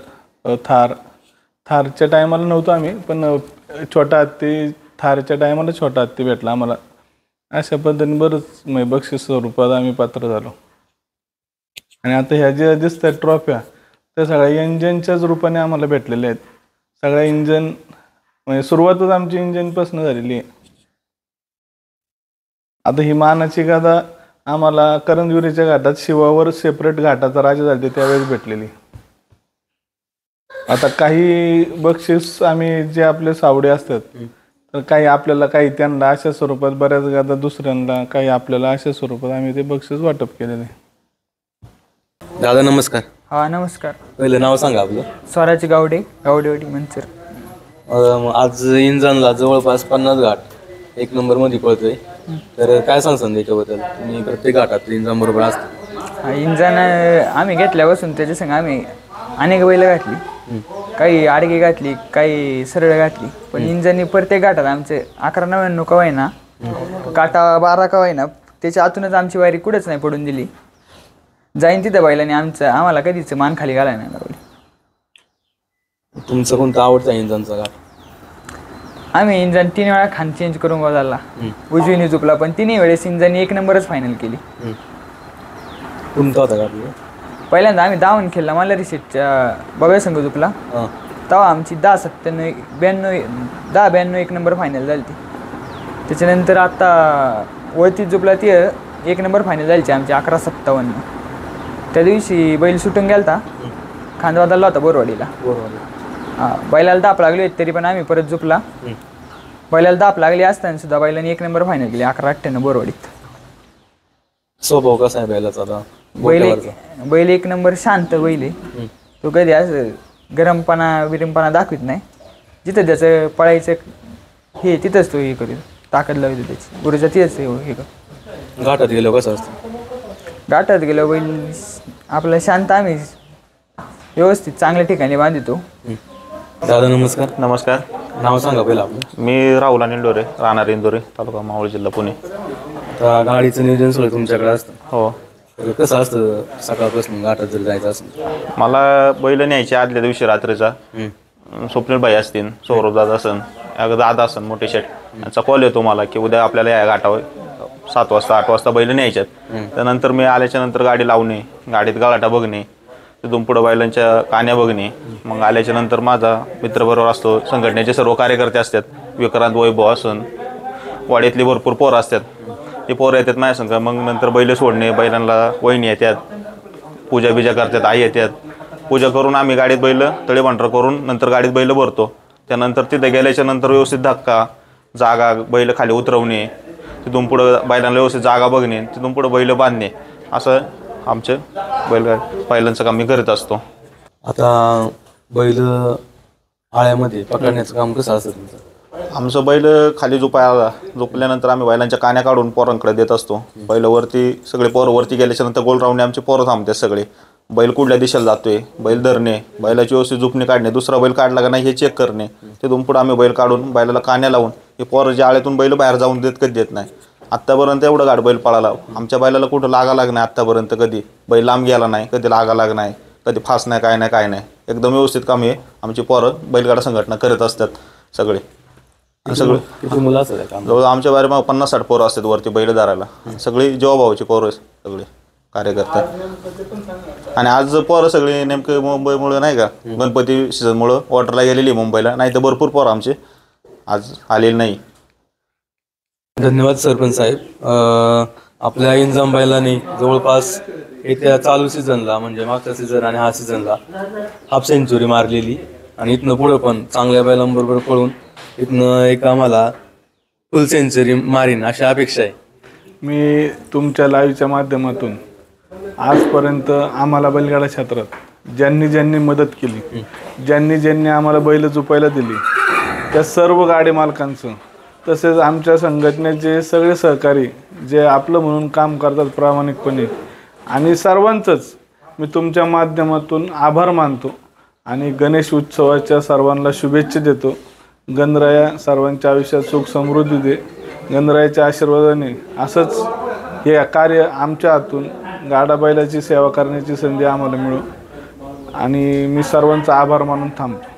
थारच्या टायमाला नव्हतं आम्ही, पण छोटा हत्ती थारच्या टायमाला छोटा हत्ती भेटला आम्हाला. अशा पद्धतीने बरंच बक्षीस स्वरूपात आम्ही पात्र झालो. आणि आता ह्या ज्या दिसतात ट्रॉफ्या त्या सगळ्या इंजनच्याच रूपाने आम्हाला भेटलेल्या आहेत. सगळ्या इंजन म्हणजे सुरुवातच आमची इंजनपासून झालेली आहे. आता ही मानाची गाथा आम्हाला करंजविरीच्या घाटात शिवावर सेपरेट घाटाचा राजा झाले त्यावेळेस भेटलेली. आता काही बक्षीस आम्ही जे आपले सावडे असतात तर काही आपल्याला, काही त्यांना अशा स्वरूपात, बऱ्याच गाथा दुसऱ्यांना, काही आपल्याला अशा स्वरूपात आम्ही ते बक्षीस वाटप केलेले.
दादा नमस्कार.
हा नमस्कार.
पहिलं नाव सांगा आपलं.
स्वराज गावडेवाडी मंचर.
आज इंजनला जवळपास 50 घाट 1 नंबरमध्ये पळतोय, तर काय सांगसान त्याच्याबद्दल? तुम्ही प्रत्येक घाटात इंजन बरोबर असतो.
इंजन आम्ही घेतल्यापासून त्याच्या संग आम्ही अनेक बैल घातली, काही आडगी घातली, काही सरळ घातली, पण इंजननी प्रत्येक घाटात आमचे 11-99 का होईना, काटा 12 का होईना, त्याच्या आतूनच आमची वायरी कुठंच नाही पडून दिली. जाईन तिथं बैलाने आम्हाला कधीच मान खाली घालायला नाही लावली.
तुमचं कोणतं आवडतं इंजनचा घाट?
आम्ही इंजन 3 वेळा खान चेंज करून गोदाला उजवीने झुपला, पण 3 वेळेस इंजन 1 नंबरच फायनल केली.
कोणता होता घाट?
पहिल्यांदा आम्ही दावण खेळला मला रिसेटच्या बब्या संघ झुपला, तेव्हा आमची 10-92 1 नंबर फायनल झाली ती. त्याच्यानंतर आता वळतीत झुपला ती 1 नंबर फायनल झाली आमची 11-57. त्या दिवशी बैल सुटून गेलता, खांदवादाला होता बोरवाडीला. हां, बैलाला दाप लागली तरी पण आम्ही परत झुपला. बैलाला दाप लागली असताना सुद्धा बैलाने 1 नंबर फायनल केली 11-98 बोरवाडीत.
स्वभाव कसा आहे बैलाचा? आता
बैल 1 नंबर शांत बैल आहे. तो कधी असं विरमपणा दाखवित नाही. जिथं त्याचं पळायचं हे तिथंच तो हे करीत, ताकद लावतो त्याची गुरुचा तिथंच हे कर.
घाटात गेलो कसं असतं?
घाटात गेलो बैल आपला शांत, आम्ही व्यवस्थित चांगल्या ठिकाणी बांधतो.
दादा नमस्कार.
नमस्कार.
नाव सांगा पहिलं आपलं.
मी राहुल अनिल डोरे, राहणार इंदोरे, तालुका मावळ, जिल्हा पुणे.
आता गाडीचं नियोजन सगळं तुमच्याकडे असतं?
हो.
तर कसं असतं सकाळपासून घाटात जर जायचं असतं?
मला बैल न्यायचे आदल्या दिवशी रात्रीचा. स्वप्नील भाई असतील, सौरभ दादा असन, दादा असन, मोठे शेठ, यांचा कॉल येतो मला की उद्या आपल्याला या घाटावर 7 वाजता 8 वाजता बैल न्यायच्यात. त्यानंतर मी आल्याच्या नंतर गाडी लावणे, गाडीत गाळाटा बघणे, तिथून पुढं बैलांच्या कान्या बघणे. मग आल्याच्या नंतर माझा मित्रबरोबर असतो, संघटनेचे सर्व कार्यकर्ते असतात, विक्रांत, वैभव असन, वाड्यातली भरपूर पोरं असतात. ते पोरं येतात माझ्या संघ. मग नंतर बैल सोडणे, बैलांना वहिनी येतात, पूजा बिजा करतात, आई येतात. पूजा करून आम्ही गाडीत बैल तळेभांडर करून नंतर गाडीत बैल भरतो. त्यानंतर तिथे गेल्याच्या नंतर व्यवस्थित धक्का, जागा, बैल खाली उतरवणे, तिथून पुढं बैलांना व्यवस्थित जागा बघणे, तिथून पुढं बैल बांधणे, असं आमचं बैलांचं काम मी करत असतो.
आता बैल आळ्यामध्ये पकडण्याचं काम कसं असतं तुमचं?
आमचं बैल खाली झोपल्यानंतर आम्ही बैलांच्या कान्या काढून पोरांकडे देत असतो. बैल वरती सगळे पोरं वरती गेल्याच्यानंतर गोल राऊंडने आमचे पोरं थांबतात सगळे. बैल कुठल्या दिशेला जातोय, बैल धरणे, बैलाची व्यवस्थित झोपणी काढणे, दुसरा बैल काढला का नाही हे चेक करणे. तिथून पुढे आम्ही बैल काढून बैलाला कान्या लावून हे पोरं ज्या आळ्यातून बैल बाहेर जाऊन देत नाही. आत्तापर्यंत एवढं गाठ बैल पळाला. आमच्या बैलाला कुठं लागा लाग नाही आत्तापर्यंत, कधी बैल लांब गेला नाही, कधी लागा लाग नाही, कधी फास नाही, काय नाही. एकदम व्यवस्थित काम हे आमची पोरं बैलगाडा संघटना करत असतात सगळे. आणि सगळे
किती मुलं असतात का?
जवळ आमच्या बारे 50-60 पोरं असतात वरती बैल धरायला. सगळी जेव्हा पोरं सगळे कार्यकर्ते. आणि आज पोरं सगळे नेमकं मुंबईमुळे नाही का, गणपती सीझनमुळं वॉटरला गेलेली मुंबईला, नाही तर भरपूर पोरं आमचे आज आलेले नाही.
धन्यवाद सरपंच साहेब. आपल्या इंजाम बैलाने जवळपास येत्या चालू सीझनला म्हणजे मागच्या सीझन आणि हा सीझनला हाफ सेंचुरी मारलेली आणि इथनं पुढं पण चांगल्या बैलांबरोबर पळून इथनं एक आम्हाला फुल सेंचुरी मारीन अशी अपेक्षा आहे.
मी तुमच्या लाईव्हच्या माध्यमातून आजपर्यंत आम्हाला बैलगाडा क्षेत्रात ज्यांनी मदत केली, ज्यांनी आम्हाला बैल झोपायला दिली, त्या सर्व गाडी मालकांचं, तसेच आमच्या संघटनेचे सगळे सहकारी जे आपलं म्हणून काम करतात प्रामाणिकपणे, आणि सर्वांचंच मी तुमच्या माध्यमातून आभार मानतो. आणि गणेश उत्सवाच्या सर्वांना शुभेच्छा देतो. गणराया सर्वांच्या आयुष्यात सुख समृद्धी दे. गणरायाच्या आशीर्वादाने असंच हे कार्य आमच्या हातून गाडा बैलाची सेवा करण्याची संधी आम्हाला मिळो. आणि मी सर्वांचा आभार मानून थांबतो.